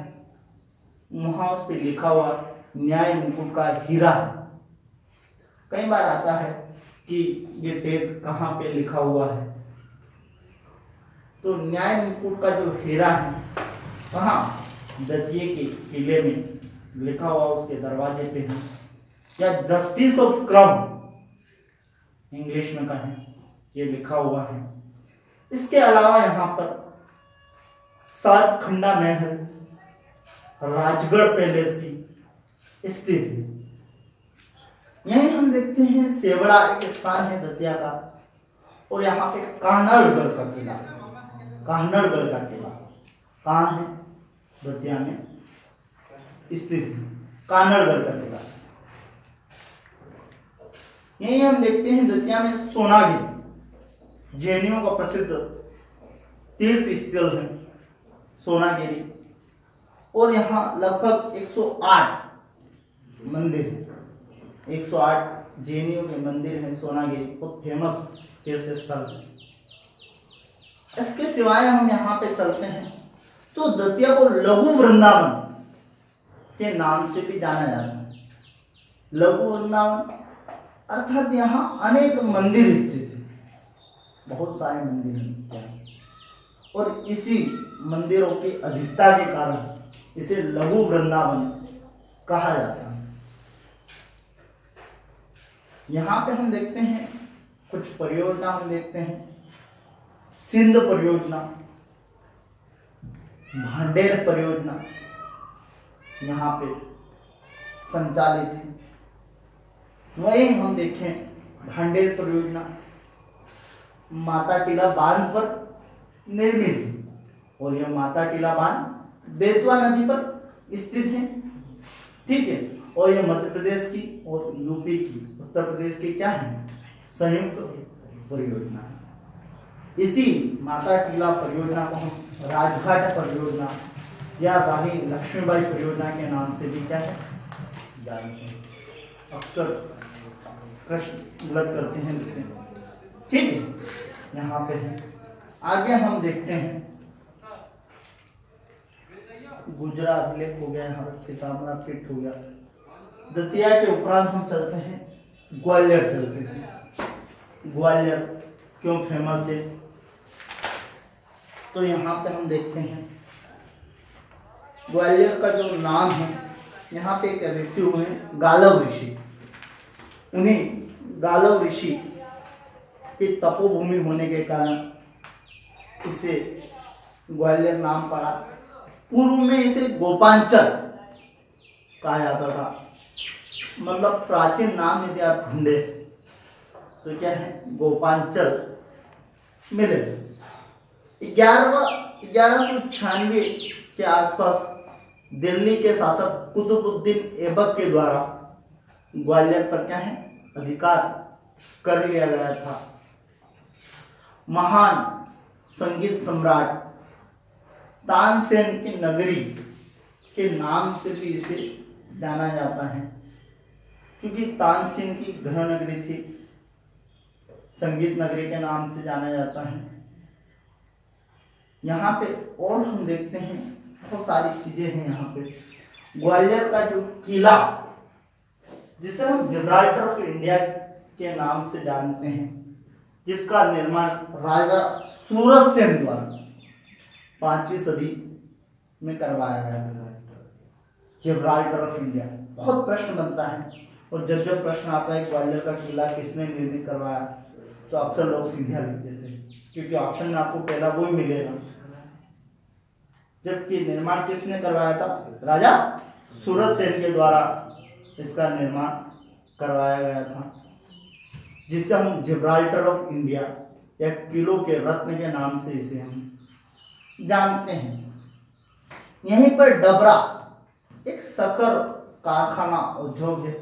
S1: वहां उस पर लिखा हुआ न्याय मुकुट का हीरा है। कई बार आता है कि ये डेट कहाँ पे लिखा हुआ है, तो न्याय मुकुट का जो हीरा है कहाँ? दतिये के किले में लिखा हुआ उसके दरवाजे पे है। या जस्टिस ऑफ क्राउन इंग्लिश में कहें, ये लिखा हुआ है। इसके अलावा यहाँ पर सात खंडा महल, राजगढ़ पैलेस भी स्थित है। यही हम देखते हैं सेवड़ा एक स्थान है दतिया का, और यहाँ पे कान्हड़गढ़ का किला। कान्हड़गढ़ का किला कहाँ है? दतिया में स्थित है कान्हड़गढ़ का किला। यही हम देखते हैं दतिया में सोनागिरी, जैनियों का प्रसिद्ध तीर्थ स्थल है सोनागिरी। और यहाँ लगभग 108 मंदिर है, 108 जैनियों के मंदिर हैं सोनागिरी, बहुत फेमस तीर्थ स्थल है। इसके सिवाय हम यहाँ पे चलते हैं तो दतिया को लघु वृंदावन के नाम से भी जाना जाता है। लघु वृंदावन अर्थात यहाँ अनेक मंदिर स्थित है, बहुत सारे मंदिर हैं, और इसी मंदिरों की अधिकता के कारण इसे लघु वृंदावन कहा जाता है। यहाँ पे हम देखते हैं कुछ परियोजना, हम देखते हैं सिंध परियोजना। भांडेर परियोजना यहाँ पे संचालित है। वहीं हम देखें भांडेर परियोजना माता टीला बांध पर निर्मित है और यह माता टीला बांध बेतवा नदी पर स्थित है। ठीक है, और यह मध्य प्रदेश की और यूपी की, उत्तर प्रदेश की क्या है, संयुक्त परियोजना है। इसी माता टीला परियोजना को हम राजघाट परियोजना या रानी लक्ष्मीबाई परियोजना के नाम से भी क्या है जानते हैं। अक्सर प्रश्न गलत करते हैं बच्चे। ठीक है, यहाँ पे है। आगे हम देखते हैं गुजरा अभिलेख हो गया, यहाँ पितामरा फिट हो गया। दतिया के उपरांत हम चलते हैं ग्वालियर चलते हैं। ग्वालियर क्यों फेमस है, तो यहाँ पे हम देखते हैं ग्वालियर का जो नाम है, यहाँ पे एक ऋषि हुए गालव ऋषि। उन्हीं गालव ऋषि की तपोभूमि होने के कारण इसे ग्वालियर नाम पड़ा। पूर्व में इसे गोपांचल कहा जाता था। मतलब प्राचीन नाम यदि आप ढूंढे तो क्या है, गोपांचल मिले। 1196 के आसपास दिल्ली के शासक कुतुबुद्दीन ऐबक के द्वारा ग्वालियर पर क्या है अधिकार कर लिया गया था। महान संगीत सम्राट तानसेन की नगरी के नाम से भी इसे जाना जाता है, क्योंकि तानसेन की घन नगरी थी, संगीत नगरी के नाम से जाना जाता है। यहाँ पे और हम देखते हैं बहुत सारी चीजें हैं। यहाँ पे ग्वालियर का जो किला, जिसे हम जिब्राल्टर ऑफ इंडिया के नाम से जानते हैं, जिसका निर्माण राजा सूरजसेन द्वारा 5वीं सदी में करवाया गया था। जिब्राल्टर ऑफ इंडिया बहुत प्रश्न बनता है, और जब जब प्रश्न आता है ग्वालियर का किला किसने निर्मित करवाया, तो अक्सर लोग सीधा लिख देते हैं, क्योंकि ऑप्शन में आपको पहला वो ही मिलेगा। जबकि निर्माण किसने करवाया था, राजा सूरजसेन के द्वारा इसका निर्माण करवाया गया था, जिसे हम जिब्राल्टर ऑफ इंडिया या किलों के रत्न के नाम से इसे हम जानते हैं। यहीं पर डबरा एक शक्कर कारखाना उद्योग है,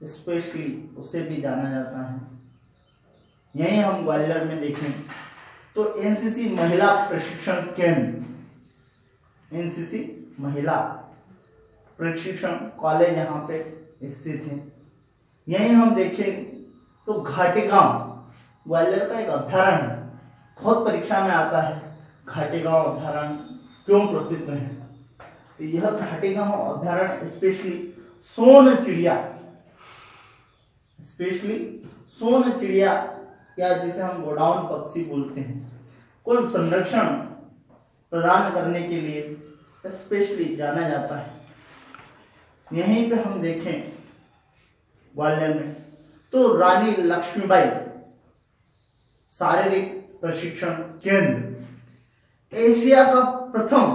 S1: स्पेशली उसे भी जाना जाता है। यहीं हम ग्वालियर में देखें तो एनसीसी महिला प्रशिक्षण केंद्र, एनसीसी महिला प्रशिक्षण कॉलेज यहाँ पे स्थित है। यहीं हम देखें तो घाटी गांव ग्वालियर का एक अभ्यारण्य, बहुत परीक्षा में आता है घाटी गांव अभ्यारण्य क्यों प्रसिद्ध है। तो यह घाटी गांव अभ्यारण्य स्पेशली सोन चिड़िया या जिसे हम गोडाउन पक्षी बोलते हैं, को संरक्षण प्रदान करने के लिए स्पेशली जाना जाता है। यहीं पे हम देखें ग्वालियर में तो रानी लक्ष्मीबाई शारीरिक प्रशिक्षण केंद्र एशिया का प्रथम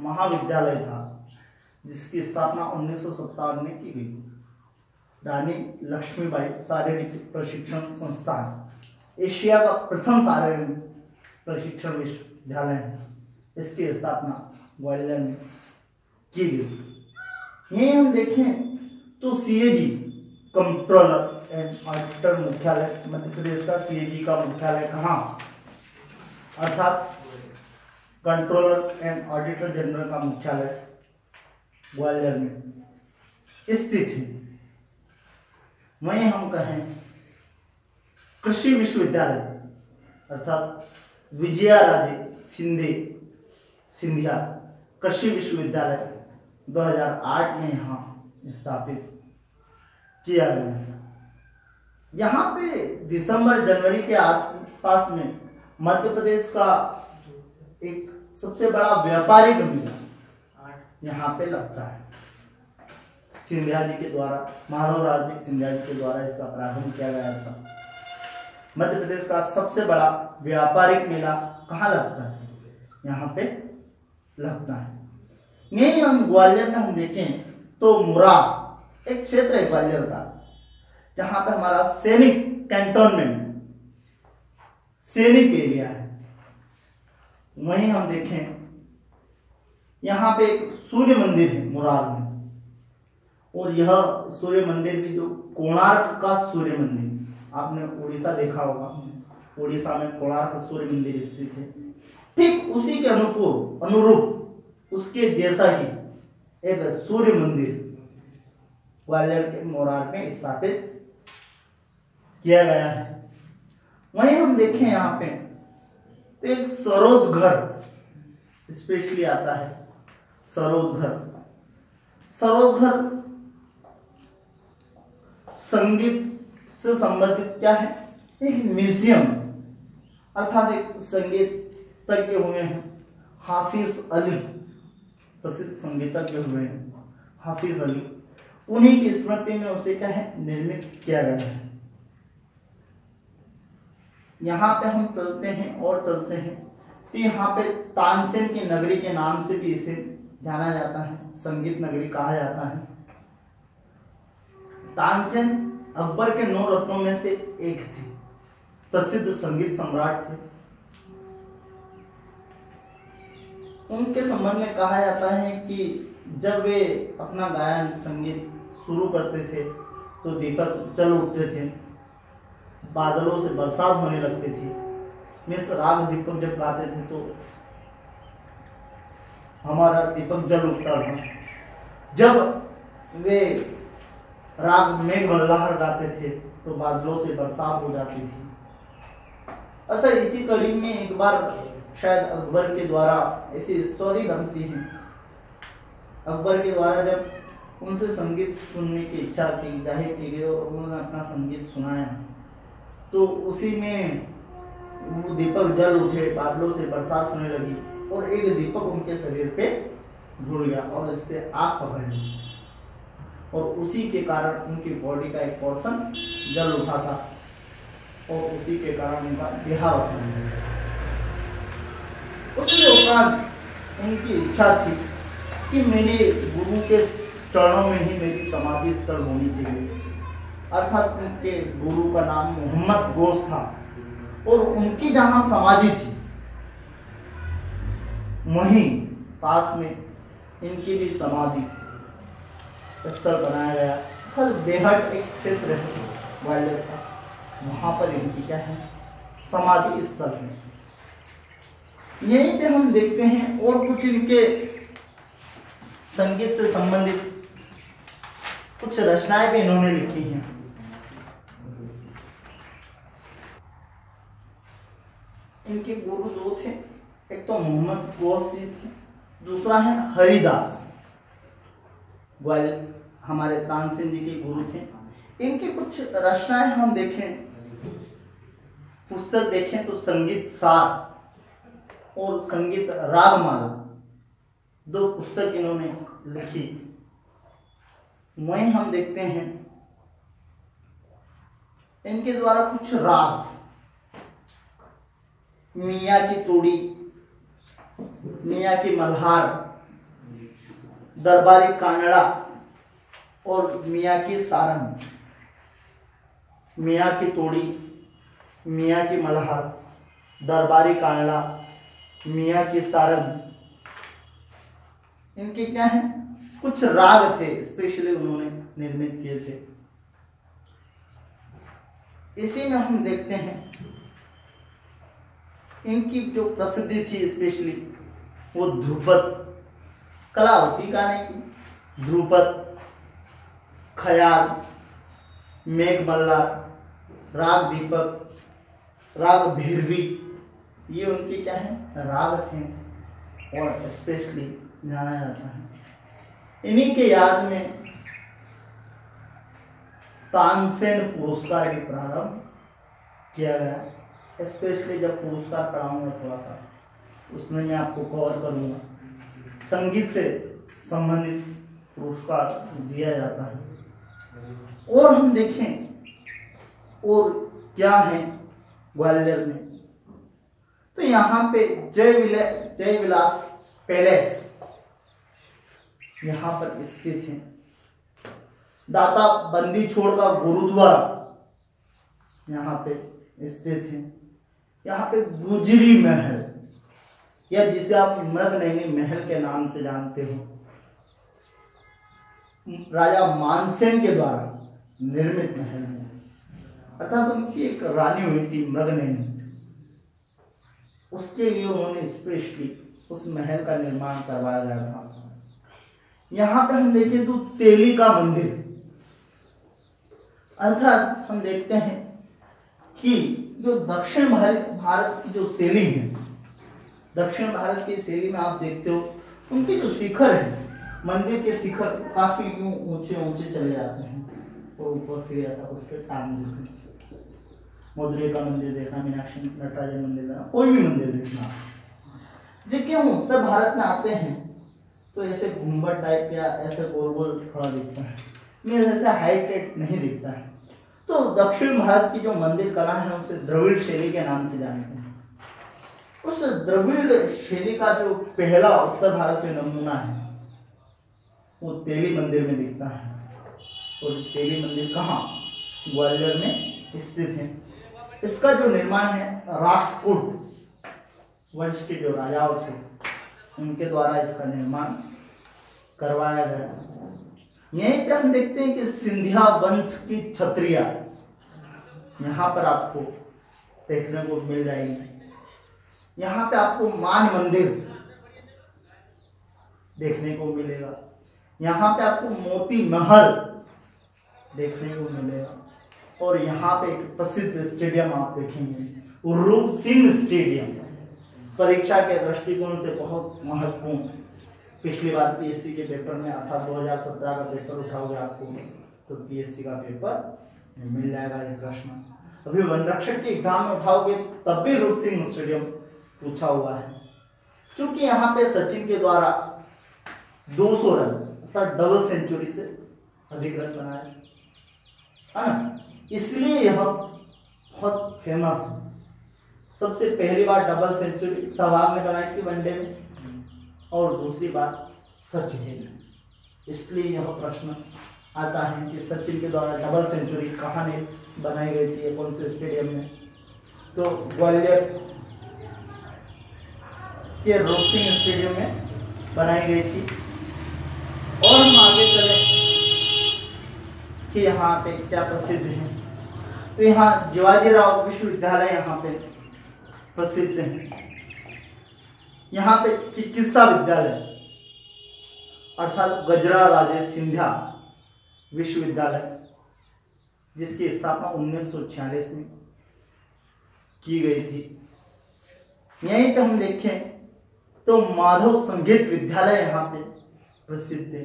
S1: महाविद्यालय था, जिसकी स्थापना 1957 में की गई। रानी लक्ष्मीबाई शारीरिक प्रशिक्षण संस्थान एशिया का प्रथम शारीरिक प्रशिक्षण विश्वविद्यालय है, इसकी स्थापना ग्वालियर में की गई। यही हम देखें तो सीएजी कंट्रोलर एंड ऑडिटर मुख्यालय, मध्य प्रदेश का सीएजी का मुख्यालय कहाँ, अर्थात कंट्रोलर एंड ऑडिटर जनरल का मुख्यालय ग्वालियर में स्थित है। वहीं हम कहें कृषि विश्वविद्यालय अर्थात विजयाराजे सिंधिया कृषि विश्वविद्यालय 2008 में यहाँ स्थापित किया गया। यहाँ पे दिसंबर जनवरी के आसपास में मध्य प्रदेश का एक सबसे बड़ा व्यापारिक मेला यहाँ पे लगता है। सिंधिया जी के द्वारा, माधवराज सिंधिया जी के द्वारा इसका प्रारंभ किया गया था। मध्य प्रदेश का सबसे बड़ा व्यापारिक मेला कहाँ लगता है, यहाँ पे लगता है। यही हम ग्वालियर में हम देखें तो मुरार एक क्षेत्र है ग्वालियर का, जहां पे हमारा सैनिक कैंटोनमेंट, सैनिक एरिया है। वहीं हम देखें यहाँ पे एक सूर्य मंदिर है मुरार में, और यह सूर्य मंदिर भी जो कोणार्क का सूर्य मंदिर, आपने उड़ीसा देखा होगा, उड़ीसा में कोणार्क सूर्य मंदिर स्थित है। ठीक उसी के अनुरूप उसके जैसा ही एक सूर्य मंदिर ग्वालियर के मुरार में स्थापित किया गया है। वहीं हम देखें यहाँ पे तो एक सरोद घर स्पेशली आता है। सरोद घर, सरोद घर संगीत से संबंधित क्या है, एक म्यूजियम, अर्थात एक संगीतज्ञ हुए हैं हाफिज अली, प्रसिद्ध संगीतज्ञ हुए हैं हाफिज अली, उन्हीं की स्मृति में उसे क्या है निर्मित किया गया है। यहाँ पे हम चलते हैं और चलते हैं तो यहाँ पे तानसेन की नगरी के नाम से भी इसे जाना जाता है, संगीत नगरी कहा जाता है। तानसेन अकबर के 9 रत्नों में से एक थे, प्रसिद्ध संगीत सम्राट थे। उनके संबंध में कहा जाता है कि जब वे अपना गायन संगीत शुरू करते थे तो दीपक जल उठते थे, बादलों से बरसात होने लगती थी। मिस राग दीपक जब गाते थे तो हमारा दीपक जल उठता था। जब वे राग मेघ मल्हार गाते थे तो बादलों से बरसात हो जाती थी। अतः इसी कड़ी में एक बार शायद अकबर के द्वारा ऐसी स्टोरी बनती है। अकबर के द्वारा जब उनसे संगीत सुनने की इच्छा की जाहिर की गई और उन्होंने अपना संगीत सुनाया तो उसी में वो दीपक जल उठे, बादलों से बरसात होने लगी और एक दीपक उनके शरीर पे जुड़ गया और इससे आग पकड़ ली और उसी के कारण उनकी बॉडी का एक पोर्शन जल उठा था और उसी के कारण उनका देहावसान हुआ। उसके उपरांत उनकी इच्छा थी कि मेरे गुरु के चरणों में ही मेरी समाधि स्थल होनी चाहिए। अर्थात उनके गुरु का नाम मोहम्मद गोश था और उनकी जहां समाधि थी वहीं पास में इनकी भी समाधि स्थल बनाया गया। कल बेहट एक क्षेत्र है ग्वालियर का, वहां पर इनकी क्या है समाधि स्थल है। यहीं पे हम देखते हैं और कुछ इनके संगीत से संबंधित कुछ रचनाएं भी इन्होंने लिखी हैं। इनके गुरु दो थे, एक तो मोहम्मद गौस जी थे, दूसरा है हरिदास, ग्वालियर हमारे तानसेन जी के गुरु थे। इनकी कुछ रचनाएं हम देखें, पुस्तक देखें तो संगीत सार और संगीत रागमाला 2 पुस्तक इन्होंने लिखी। वहीं हम देखते हैं इनके द्वारा कुछ राग, मियाँ की तोड़ी, मियाँ की मल्हार, दरबारी कानड़ा और मियाँ की सारंग। मियाँ की तोड़ी, मियाँ की मल्हार, दरबारी कानड़ा, मियाँ की सारंग, इनके क्या है कुछ राग थे, स्पेशली उन्होंने निर्मित किए थे। इसी में हम देखते हैं इनकी जो प्रसिद्धि थी स्पेशली वो ध्रुपद कला होती गाने की, ध्रुपद, ख्याल, मेघमल्लार, राग दीपक, राग भैरवी, ये उनके क्या है राग थे और स्पेशली जाना जाता है। इन्हीं के याद में तानसेन पुरस्कार भी प्रारंभ किया गया। स्पेशली जब पुरस्कार पढ़ाऊंगा थोड़ा सा उसमें मैं आपको कवर करूंगा, संगीत से संबंधित पुरस्कार दिया जाता है। और हम देखें और क्या है ग्वालियर में, तो यहाँ पे जय विलास पैलेस यहाँ पर स्थित है। दाता बंदी छोड़ का गुरुद्वारा यहाँ पे स्थित है। यहाँ पे गुजरी महल या जिसे आप मृगनयनी महल के नाम से जानते हो, राजा मानसेन के द्वारा निर्मित महल है। अर्थात उनकी एक रानी हुई थी मृगनयनी, उसके लिए उन्होंने स्पेशली उस महल का निर्माण करवाया गया था। यहाँ पे हम देखें तो तेली का मंदिर, अर्थात हम देखते हैं कि जो दक्षिण भारत की जो शैली है, दक्षिण भारत की शैली में आप देखते हो उनके जो शिखर है, मंदिर के शिखर काफी ऊंचे ऊंचे चले जाते हैं और ऊपर फिर ऐसा कुछ पे टांग देते हैं। मदुरै का मंदिर देखना, मीनाक्षी नटराजन मंदिर देखना, कोई भी मंदिर देखना, जबकि हम उत्तर भारत में आते हैं तो ऐसे घुम्मट टाइप या ऐसे गोल गोल थोड़ा दिखता है, में ऐसे हाइटेड नहीं दिखता है। तो दक्षिण भारत की जो मंदिर कला है उसे द्रविड़ शैली के नाम से जानते हैं। उस द्रविड़ शैली का जो पहला उत्तर भारत में नमूना है वो तेली मंदिर में दिखता है। और तेली मंदिर कहाँ? ग्वालियर में स्थित है। इसका जो निर्माण है राष्ट्रकूट वंश के जो राजाओं थे उनके द्वारा इसका निर्माण करवाया गया। यहीं पे हम देखते हैं कि सिंधिया वंश की छत्रिया यहाँ पर आपको देखने को मिल जाएगी। यहाँ पे आपको मान मंदिर देखने को मिलेगा। यहाँ पे आपको मोती महल देखने को मिलेगा। और यहाँ पे एक प्रसिद्ध स्टेडियम आप देखेंगे, रूप सिंह स्टेडियम, परीक्षा के दृष्टिकोण से बहुत महत्वपूर्ण। पिछली बार पीएससी के पेपर में अर्थात 2017 का पेपर उठाओगे आपको तो पीएससी का पेपर मिल जाएगा ये प्रश्न। अभी वन रक्षक के एग्जाम में उठाओगे तब भी रूप सिंह स्टेडियम पूछा हुआ है। क्योंकि यहाँ पे सचिन के द्वारा 200 रन अर्थात डबल सेंचुरी से अधिक रन बनाए है ना, इसलिए यह बहुत फेमस है। सबसे पहली बार डबल सेंचुरी सहवाग ने बनाई थी वनडे में और दूसरी बार सचिन ने, इसलिए यह प्रश्न आता है कि सचिन के द्वारा डबल सेंचुरी कहाँ ने बनाई गई थी, कौन से स्टेडियम में? तो ग्वालियर के रूप सिंह स्टेडियम में बनाई गई थी। और हम आगे चले कि यहाँ पे क्या प्रसिद्ध है, तो यहाँ शिवाजीराव विश्वविद्यालय यहाँ पे प्रसिद्ध है। यहाँ पे चिकित्सा विद्यालय अर्थात गजरा राजे सिंधिया विश्वविद्यालय जिसकी स्थापना 1946 में की गई थी। यहीं पे हम देखें तो माधव संगीत विद्यालय यहाँ पे प्रसिद्ध है।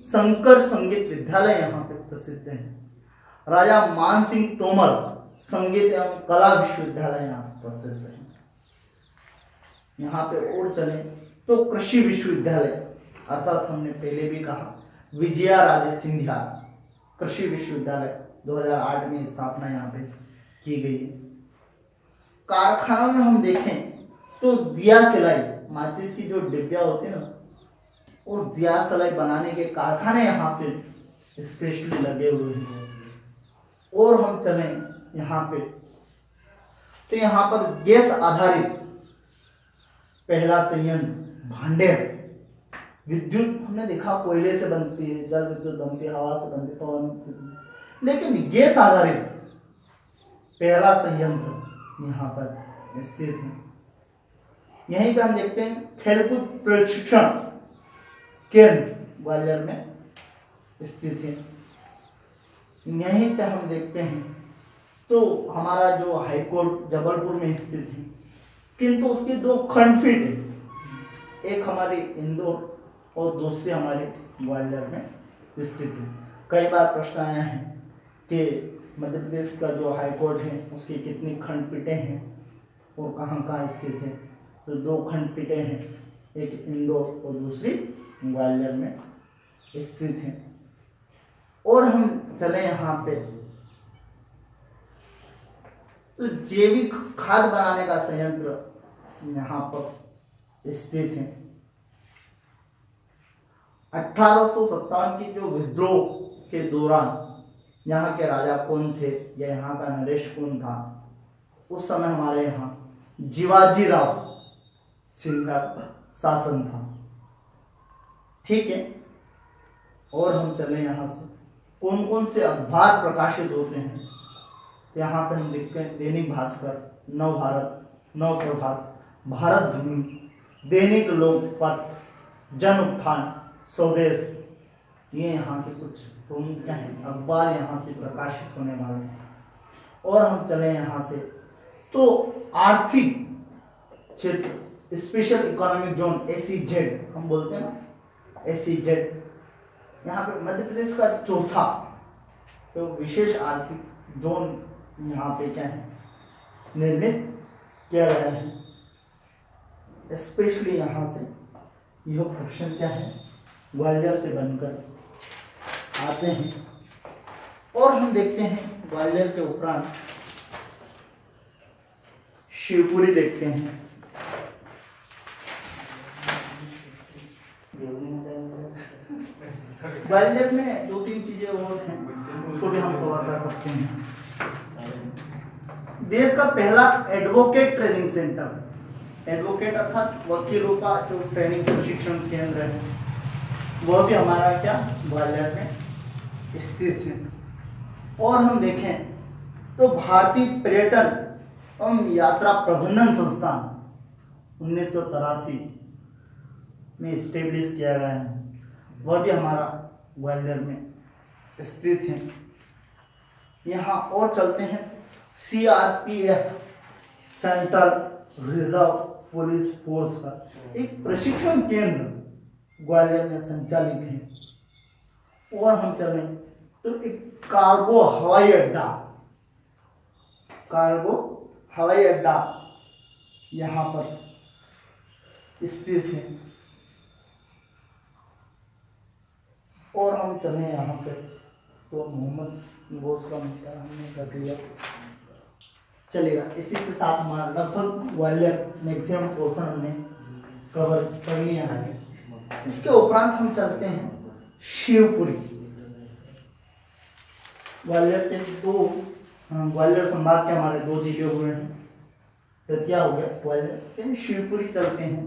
S1: शंकर संगीत विद्यालय यहाँ पे प्रसिद्ध है। राजा मान सिंह तोमर संगीत एवं कला विश्वविद्यालय यहाँ प्रसिद्ध है। यहाँ पे और चले तो कृषि विश्वविद्यालय अर्थात हमने पहले भी कहा विजया राजे सिंधिया कृषि विश्वविद्यालय 2008 में स्थापना यहाँ पे की गई है। कारखानों में हम देखें तो दिया सिलाई, माचिस की जो डिब्बिया होती है ना, और दिया सिलाई बनाने के कारखाने यहाँ पे स्पेशली लगे हुए हैं। और हम चलें यहाँ पे तो यहाँ पर गैस आधारित पहला संयंत्र भांडेर, विद्युत हमने देखा कोयले से बनती है, जल विद्युत बनती है, हवा से बनती है, पवन, लेकिन गैस आधारित पहला संयंत्र यहाँ पर स्थित है। यहीं पे हम देखते हैं खेलकूद प्रशिक्षण केंद्र ग्वालियर में स्थित है। यहीं पे हम देखते हैं तो हमारा जो हाईकोर्ट जबलपुर में स्थित है, किंतु उसकी दो खंडपीठ है, एक हमारी इंदौर और दूसरी हमारे ग्वालियर में स्थित है। कई बार प्रश्न आया है कि मध्य प्रदेश का जो हाईकोर्ट है उसकी कितनी खंडपीठें हैं और कहाँ कहाँ स्थित है, तो दो खंडपीठें हैं, एक इंदौर और दूसरी ग्वालियर में स्थित है। और हम चले यहाँ पे तो जैविक खाद बनाने का संयंत्र यहाँ पर स्थित है। 1857 की जो विद्रोह के दौरान यहाँ के राजा कौन थे या यहाँ का नरेश कौन था, उस समय हमारे यहाँ जीवाजीराव सिंधिया का शासन था। ठीक है, और हम चले यहाँ से कौन कौन से अखबार प्रकाशित होते हैं। यहाँ पे हम देखते हैं दैनिक भास्कर, नवभारत, नवप्रभात, भारत भूमि, दैनिक लोकपत्र, जन उत्थान, स्वदेश, ये यहाँ के कुछ प्रमुख क्या हैं अखबार यहाँ से प्रकाशित होने वाले हैं। और हम चले यहाँ से तो आर्थिक क्षेत्र स्पेशल इकोनॉमिक जोन SEZ हम बोलते हैं ना, SEZ यहाँ पे मध्य प्रदेश का चौथा तो विशेष आर्थिक जोन यहाँ पे क्या है निर्मित किया गया है। स्पेशली यहाँ से यह क्वेश्चन क्या है ग्वालियर से बनकर आते हैं। और हम देखते हैं ग्वालियर के उपरांत शिवपुरी देखते हैं। ग्वालियर में दो तीन चीजें और हैं, उसको भी हम कवर कर सकते हैं। देश का पहला एडवोकेट ट्रेनिंग सेंटर, एडवोकेट अर्थात वकीलों का जो ट्रेनिंग प्रशिक्षण केंद्र है, वह भी हमारा क्या ग्वालियर में स्थित है। और हम देखें तो भारतीय पर्यटन एवं यात्रा प्रबंधन संस्थान 1983 में स्टेब्लिश किया गया है, वह भी हमारा ग्वालियर में स्थित है। यहाँ और चलते हैं CRPF central reserve police force का एक प्रशिक्षण केंद्र ग्वालियर में संचालित है। और हम चलें तो एक कार्गो हवाई अड्डा, कार्गो हवाई अड्डा यहाँ पर स्थित है। और हम चले यहाँ पे तो मोहम्मद घोष का हमने कर लिया, चलेगा। इसी के साथ हमारा लगभग ग्वालियर मैक्सिमम पोर्शन हमने कवर कर लिया है। इसके उपरांत हम चलते हैं शिवपुरी। ग्वालियर के ग्वालियर संभाग के हमारे दो जिले हुए हैं, दतिया हो गया ग्वालियर, शिवपुरी चलते हैं।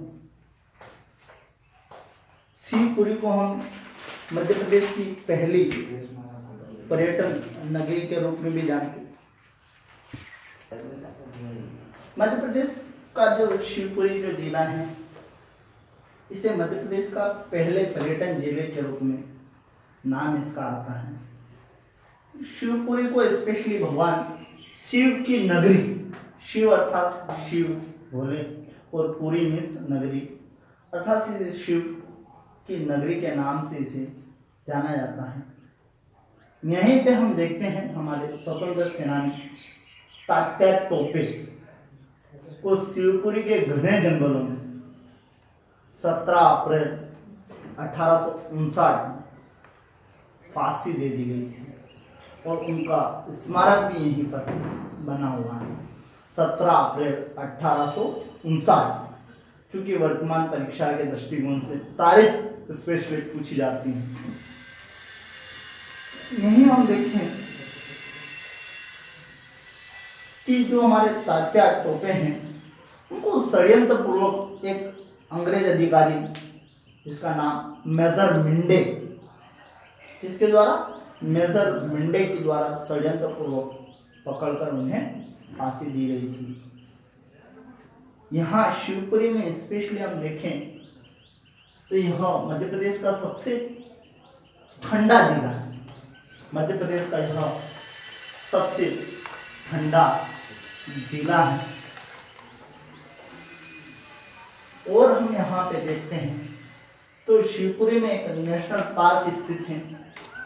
S1: शिवपुरी को हम मध्य प्रदेश की पहली पर्यटन नगरी के रूप में भी जानते हैं। मध्य प्रदेश का जो शिवपुरी जो जिला है, इसे मध्य प्रदेश का पहले पर्यटन जिले के रूप में नाम इसका आता है। शिवपुरी को स्पेशली भगवान शिव की नगरी, शिव अर्थात शिव भोले और पुरी मीन्स नगरी, अर्थात इसे शिव की नगरी के नाम से इसे जाना जाता है। यहीं पे हम देखते हैं हमारे स्वतंत्र सेनानी तात्या टोपे को शिवपुरी के घने जंगलों में 17 अप्रैल 1859 फांसी दे दी गई थी और उनका स्मारक भी यहीं पर बना हुआ है। 17 अप्रैल 1859, चूंकि वर्तमान परीक्षा के दृष्टिकोण से तारीख स्पेशली पूछी जाती है। यही हम देखें कि जो हमारे तात्या टोपे हैं, उनको षड्यंत्र पूर्वक एक अंग्रेज अधिकारी जिसका नाम मेजर मिंडे, इसके द्वारा मेजर मिंडे के द्वारा षड्यंत्र पूर्वक पकड़कर उन्हें फांसी दी गई थी। यहाँ शिवपुरी में स्पेशली हम देखें तो यह मध्य प्रदेश का सबसे ठंडा जिला है। मध्य प्रदेश का यह सबसे ठंडा जिला है। और हम यहाँ पे देखते हैं तो शिवपुरी में एक नेशनल पार्क स्थित है,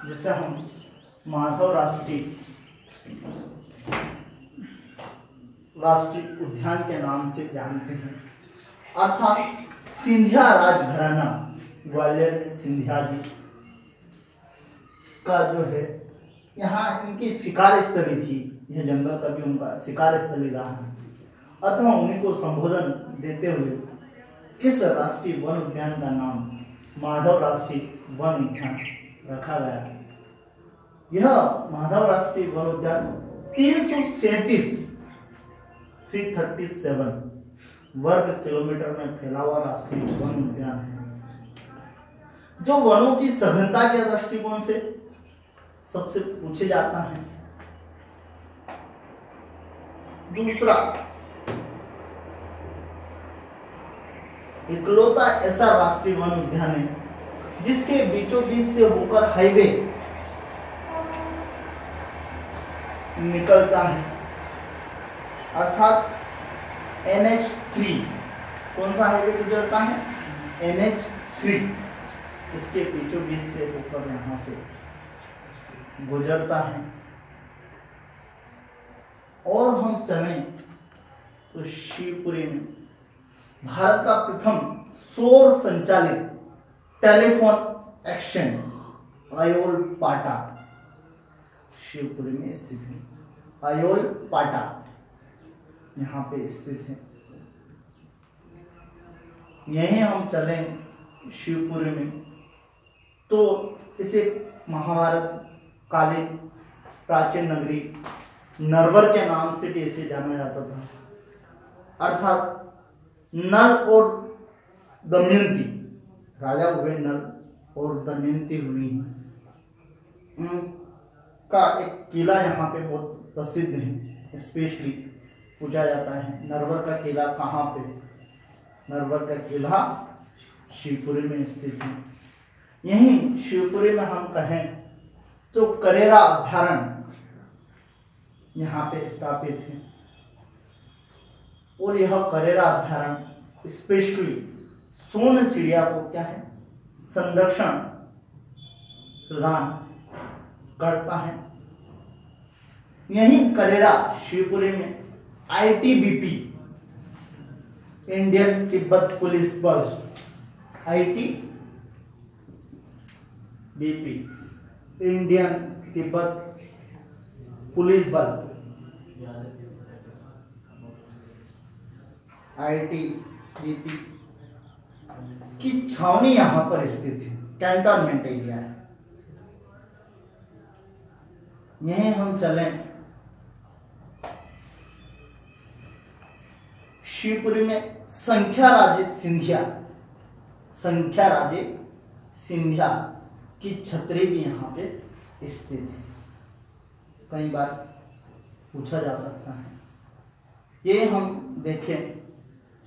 S1: जिसे हम माधव राष्ट्रीय उद्यान के नाम से जानते हैं। अर्थात सिंधिया राजघराना ग्वालियर में सिंधिया जी का जो है यहाँ इनकी शिकार स्थली थी। यह जंगल कभी उनका शिकार स्थली रहा है। अतः उन्हीं को संबोधन देते हुए इस राष्ट्रीय वन उद्यान का नाम माधव राष्ट्रीय वन उद्यान रखा गया है। यह माधव राष्ट्रीय वन उद्यान 337 वर्ग किलोमीटर में फैला हुआ राष्ट्रीय वन उद्यान है, जो वनों की सघनता के दृष्टिकोण से सबसे पूछे जाता है। दूसरा, इकलौता ऐसा राष्ट्रीय वन उद्यान है जिसके बीचों बीच से होकर हाईवे निकलता है, अर्थात NH3। कौन सा हाईवे गुजरता है? NH3। इसके बीचों बीच से होकर यहां से गुजरता है। और हम चलें तो शिवपुरी में भारत का प्रथम सौर संचालित टेलीफोन एक्सचेंज आयोल पाटा शिवपुरी में स्थित है। आयोल पाटा यहाँ पे स्थित है। यहीं हम चलें शिवपुरी में तो इसे महाभारत कालीन प्राचीन नगरी नरवर के नाम से भी इसे जाना जाता था, अर्थात नल और दमयंती, राजा हुए नल और दमयंती हुई का एक किला यहाँ पे बहुत प्रसिद्ध है, स्पेशली पूछा जाता है नरवर का किला कहाँ पे? नरवर का किला शिवपुरी में स्थित है। यहीं शिवपुरी में हम कहें तो करेरा अभयारण्य यहाँ पे स्थापित है, और यह करेरा अभयारण्य स्पेशली सोन चिड़िया को क्या है? संरक्षण प्रदान करता है। यहीं करेरा शिवपुरी में ITBP इंडियन तिब्बत पुलिस बल ITBP इंडियन तिब्बत पुलिस बल ITBP की छावनी यहां पर स्थित है, कैंटोनमेंट एरिया है। यहीं हम चलें शिवपुरी में संख्या राजे सिंधिया की छतरी भी यहाँ पे स्थित है। कई बार पूछा जा सकता है। ये हम देखें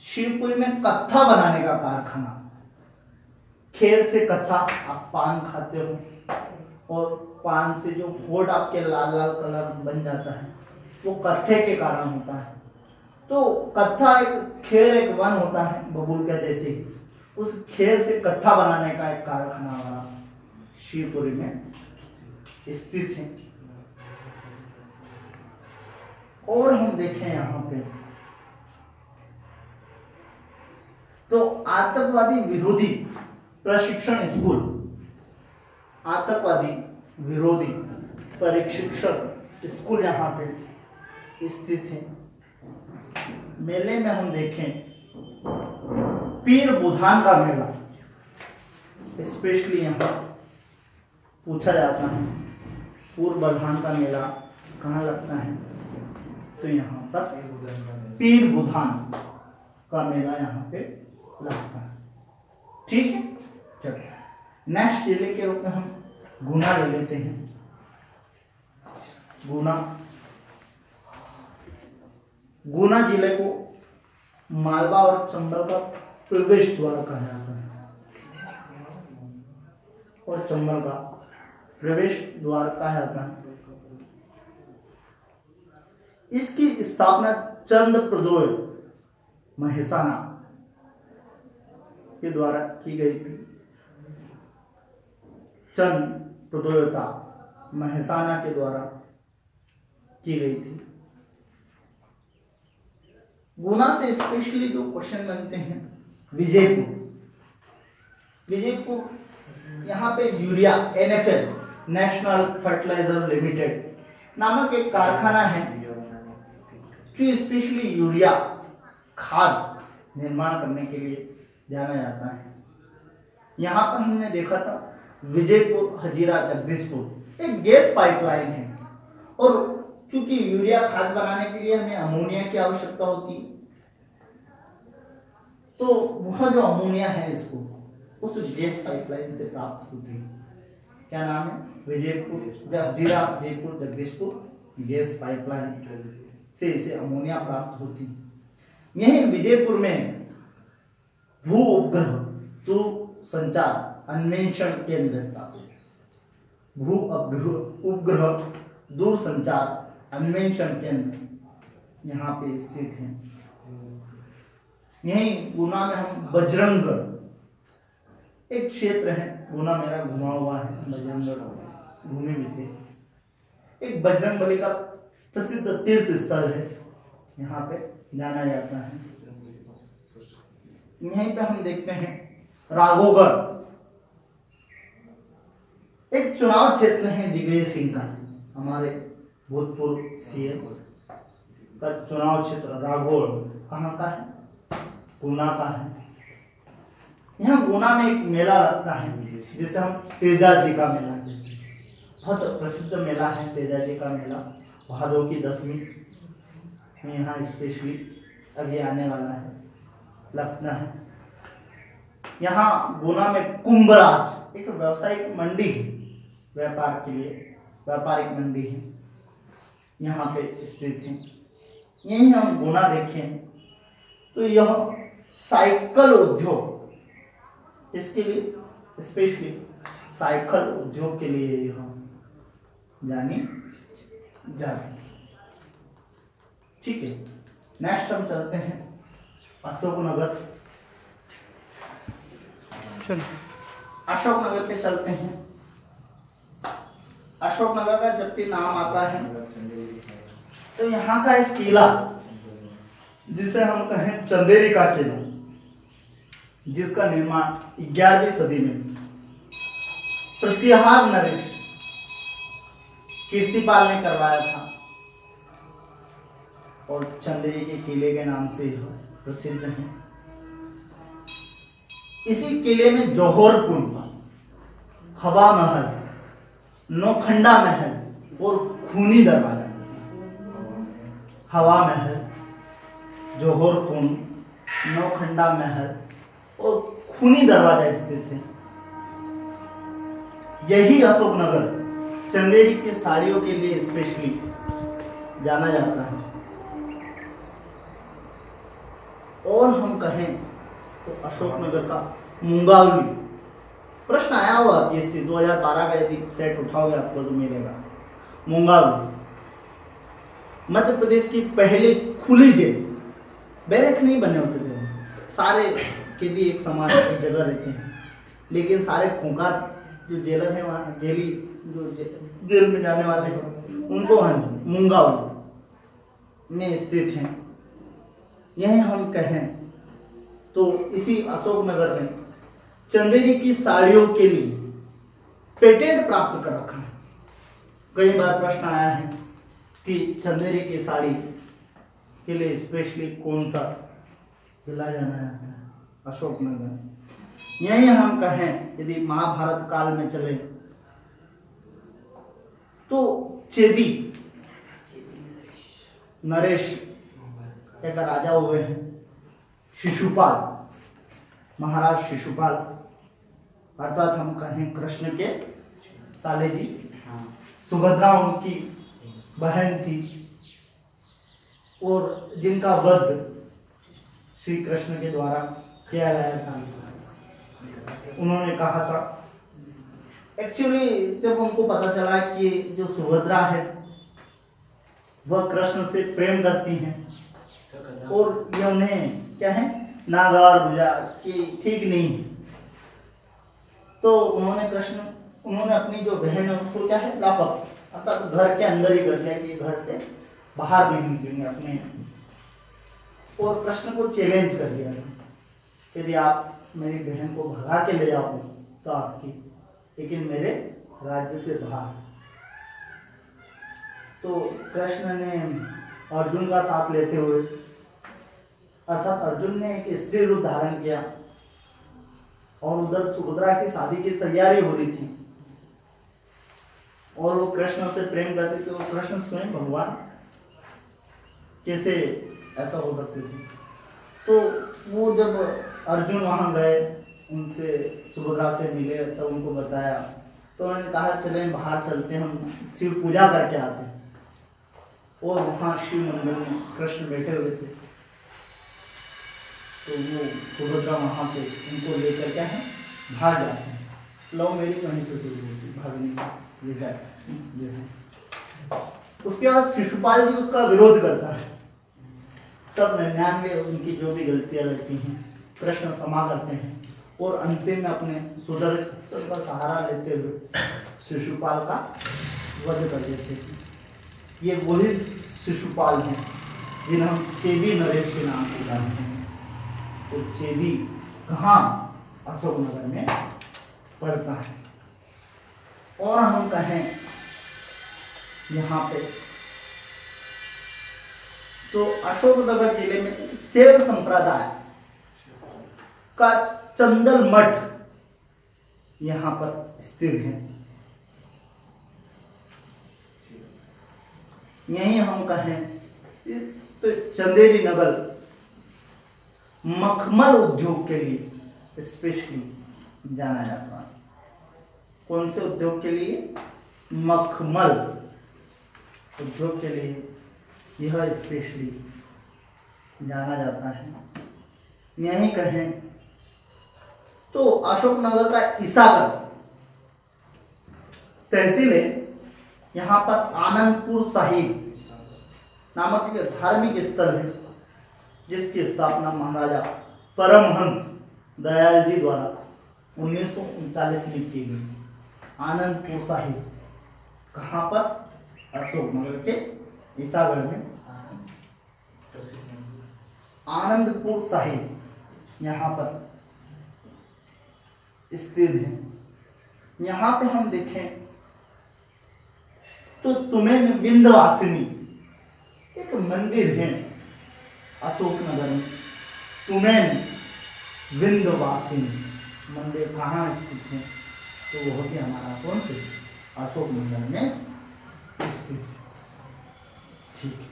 S1: शिवपुरी में कत्था बनाने का कारखाना, खेर से कत्था, आप पान खाते हो और पान से जो होठ आपके लाल लाल कलर बन जाता है वो कत्थे के कारण होता है। तो कत्था एक खेर, एक वन होता है बबूल के जैसे, उस खेर से कत्था बनाने का एक कारखाना हमारा शिवपुरी में स्थित है। और हम देखें यहाँ पे तो आतंकवादी विरोधी प्रशिक्षण स्कूल, आतंकवादी विरोधी प्रशिक्षण स्कूल यहाँ पे स्थित है। मेले में हम देखें पीर बुधान का मेला, स्पेशली यहाँ पूछा जाता है पूर्व बुधान का मेला कहाँ लगता है? तो यहाँ पर पीर बुधान का मेला यहाँ पे लगता है। ठीक है, चलो नेक्स्ट जिले के रूप में हम गुना ले लेते हैं। गुना जिले को मालवा और चंबल का प्रवेश द्वार कहा जाता है, और चंबल का प्रवेश द्वार कहा जाता है। इसकी स्थापना चंद प्रदोय महेसाना के द्वारा की गई थी। चंद प्रदोयता महेसाना के द्वारा की गई थी। गुना से स्पेशली जो क्वेश्चन बनते हैं, विजयपुर यहाँ पे urea NFL National Fertilizer Limited नामक एक कारखाना है जो स्पेशली यूरिया खाद निर्माण करने के लिए जाना जाता है। यहाँ पर हमने देखा था विजयपुर हजीरा जगदीशपुर एक गैस पाइपलाइन है, और क्योंकि यूरिया खाद बनाने के लिए हमें अमोनिया की आवश्यकता होती है, तो वह जो अमोनिया है इसको उस गैस पाइपलाइन से प्राप्त होती है। क्या नाम है? विजयपुर हजीरा जयपुर जगदीशपुर गैस पाइपलाइन से इसे अमोनिया प्राप्त होती है। यही विजयपुर में भू उपग्रह दूर संचार अन्वेषण केंद्र स्थापित। भू उपग्रह दूर संचार अन्वेषण केंद्र यहाँ पे स्थित है। यही गुना में हम बजरंगगढ़ एक क्षेत्र है, गुना मेरा घुमा हुआ है, बजरंगगढ़ घूमे भी थे। एक बजरंगबली का प्रसिद्ध तीर्थ स्थल है, यहाँ पे जाना जाता है। यहीं पे हम देखते हैं राघोगढ़ एक चुनाव क्षेत्र है दिग्विजय सिंह का, हमारे भूतपूर्व सीएम का चुनाव क्षेत्र राघोगढ़ कहाँ का है? गुना का है। यहाँ गुना में एक मेला लगता है जिसे हम तेजा जी का मेला कहते हैं। बहुत प्रसिद्ध मेला है तेजा जी का मेला, भादों की 10वीं में यहाँ स्पेशली अभी आने वाला है, लगता है। यहाँ गुना में कुंभराज एक व्यावसायिक मंडी है, व्यापार के लिए व्यापारिक मंडी है, यहाँ पे स्थित है। यही हम गुना देखें तो यह साइकिल उद्योग, इसके लिए स्पेशली साइकिल उद्योग के लिए यह जानी जाती है। ठीक है, नेक्स्ट हम चलते हैं अशोकनगर। अशोकनगर पे चलते हैं। अशोकनगर का जब भी नाम आता है तो यहाँ का एक किला जिसे हम कहें चंदेरी का किला, जिसका निर्माण 11वीं सदी में प्रतिहार नरेश कीर्तिपाल ने करवाया था, और चंदेरी के किले के नाम से यह प्रसिद्ध है। इसी किले में जौहर कुंड, हवा महल, नौखंडा महल और खूनी दरवाजा, हवा महल, जौहर कुंड, नौखंडा महल और खूनी दरवाजा स्थित है। यही अशोकनगर चंदेरी की साड़ियों के लिए स्पेशली जाना जाता है। और हम कहें तो अशोकनगर का मुंगावली, प्रश्न आया हुआ पीएससी 2012 का, यदि सेट उठाओगे आपको तो मिलेगा। मुंगावली मध्य प्रदेश की पहली खुली जेल, बैरक नहीं बने होते थे, सारे कैदी एक समान एक जगह रहते हैं, लेकिन सारे खूंखार जो जेलर हैं वहाँ जेली जो जेल में जाने वाले हैं उनको वहाँ मुंगावली में स्थित हैं। यही हम कहें तो इसी अशोकनगर में चंदेरी की साड़ियों के लिए पेटेंट प्राप्त कर रखा है। कई बार प्रश्न आया है कि चंदेरी की साड़ी के लिए स्पेशली कौन सा जिला जाना जाता है? अशोकनगर। यही हम कहें यदि महाभारत काल में चले तो चेदी नरेश एक राजा हुए हैं, शिशुपाल, महाराज शिशुपाल, अर्थात हम कहें कृष्ण के साले जी, सुभद्रा उनकी बहन थी, और जिनका वध श्री कृष्ण के द्वारा किया गया था। उन्होंने कहा था, एक्चुअली जब उनको पता चला कि जो सुभद्रा है वह कृष्ण से प्रेम करती हैं और ये उन्हें क्या है नागवार बुझा कि ठीक नहीं है, तो उन्होंने अपनी जो बहन है उसको क्या है लॉकअप, अर्थात घर के अंदर ही कर दिया कि घर से बाहर नहीं निकलेंगे अपने, और कृष्ण को चैलेंज कर दिया, यदि आप मेरी बहन को भगा के ले जाओ तो आपकी, लेकिन मेरे राज्य से बाहर। तो कृष्ण ने अर्जुन का साथ लेते हुए, अर्थात अर्जुन ने एक स्त्री रूप धारण किया और उधर सुभद्रा की शादी की तैयारी हो रही थी और वो कृष्ण से प्रेम करते थे। वो कृष्ण स्वयं भगवान कैसे ऐसा हो सकते थे। तो वो जब अर्जुन वहां गए, उनसे सुभद्रा से मिले, तो उनको बताया, तो उन्होंने कहा चलें बाहर चलते, हम शिव पूजा करके आते हैं। और वहाँ शिव मंदिर में कृष्ण बैठे हुए थे, तो वो सुभद्रा वहाँ से उनको लेकर क्या है भाग जाते हैं। लव मेरी कहीं से शुरू होती भागने की। उसके बाद शिशुपाल जी उसका विरोध करता है। तब 99 उनकी जो भी गलतियां रहती हैं कृष्ण क्षमा करते हैं और अंतिम में अपने सुदर्शन का सहारा लेते हुए शिशुपाल का वध कर देते हैं। ये वही शिशुपाल हैं जिन्हें हम चेदी नरेश के नाम से जानते हैं। तो चेदी कहाँ अशोकनगर में पड़ता है। और हम कहें यहाँ पे तो अशोकनगर जिले में शैव संप्रदाय का चंदल मठ यहाँ पर स्थित है। यहीं हम कहें तो चंदेरी नगर मखमल उद्योग के लिए स्पेशली जाना जाता है। कौन से उद्योग के लिए? मखमल उद्योग के लिए यह स्पेशली जाना जाता है। यहीं कहें तो अशोकनगर का ईसागढ़ तहसील है। यहाँ पर आनंदपुर साहिब नामक एक धार्मिक स्थल है जिसकी स्थापना महाराजा परमहंस दयाल जी द्वारा 1939 में की गई। आनंदपुर साहिब कहाँ पर? अशोकनगर के ईसागढ़ में आनंदपुर साहिब यहाँ पर स्थित है। यहाँ पे हम देखें तो तुमेन विंध्यवासिनी एक मंदिर है अशोकनगर में। तुमेन विंध्यवासिनी मंदिर कहाँ स्थित है? तो वो है हमारा कौन से? अशोकनगर में स्थित। ठीक है।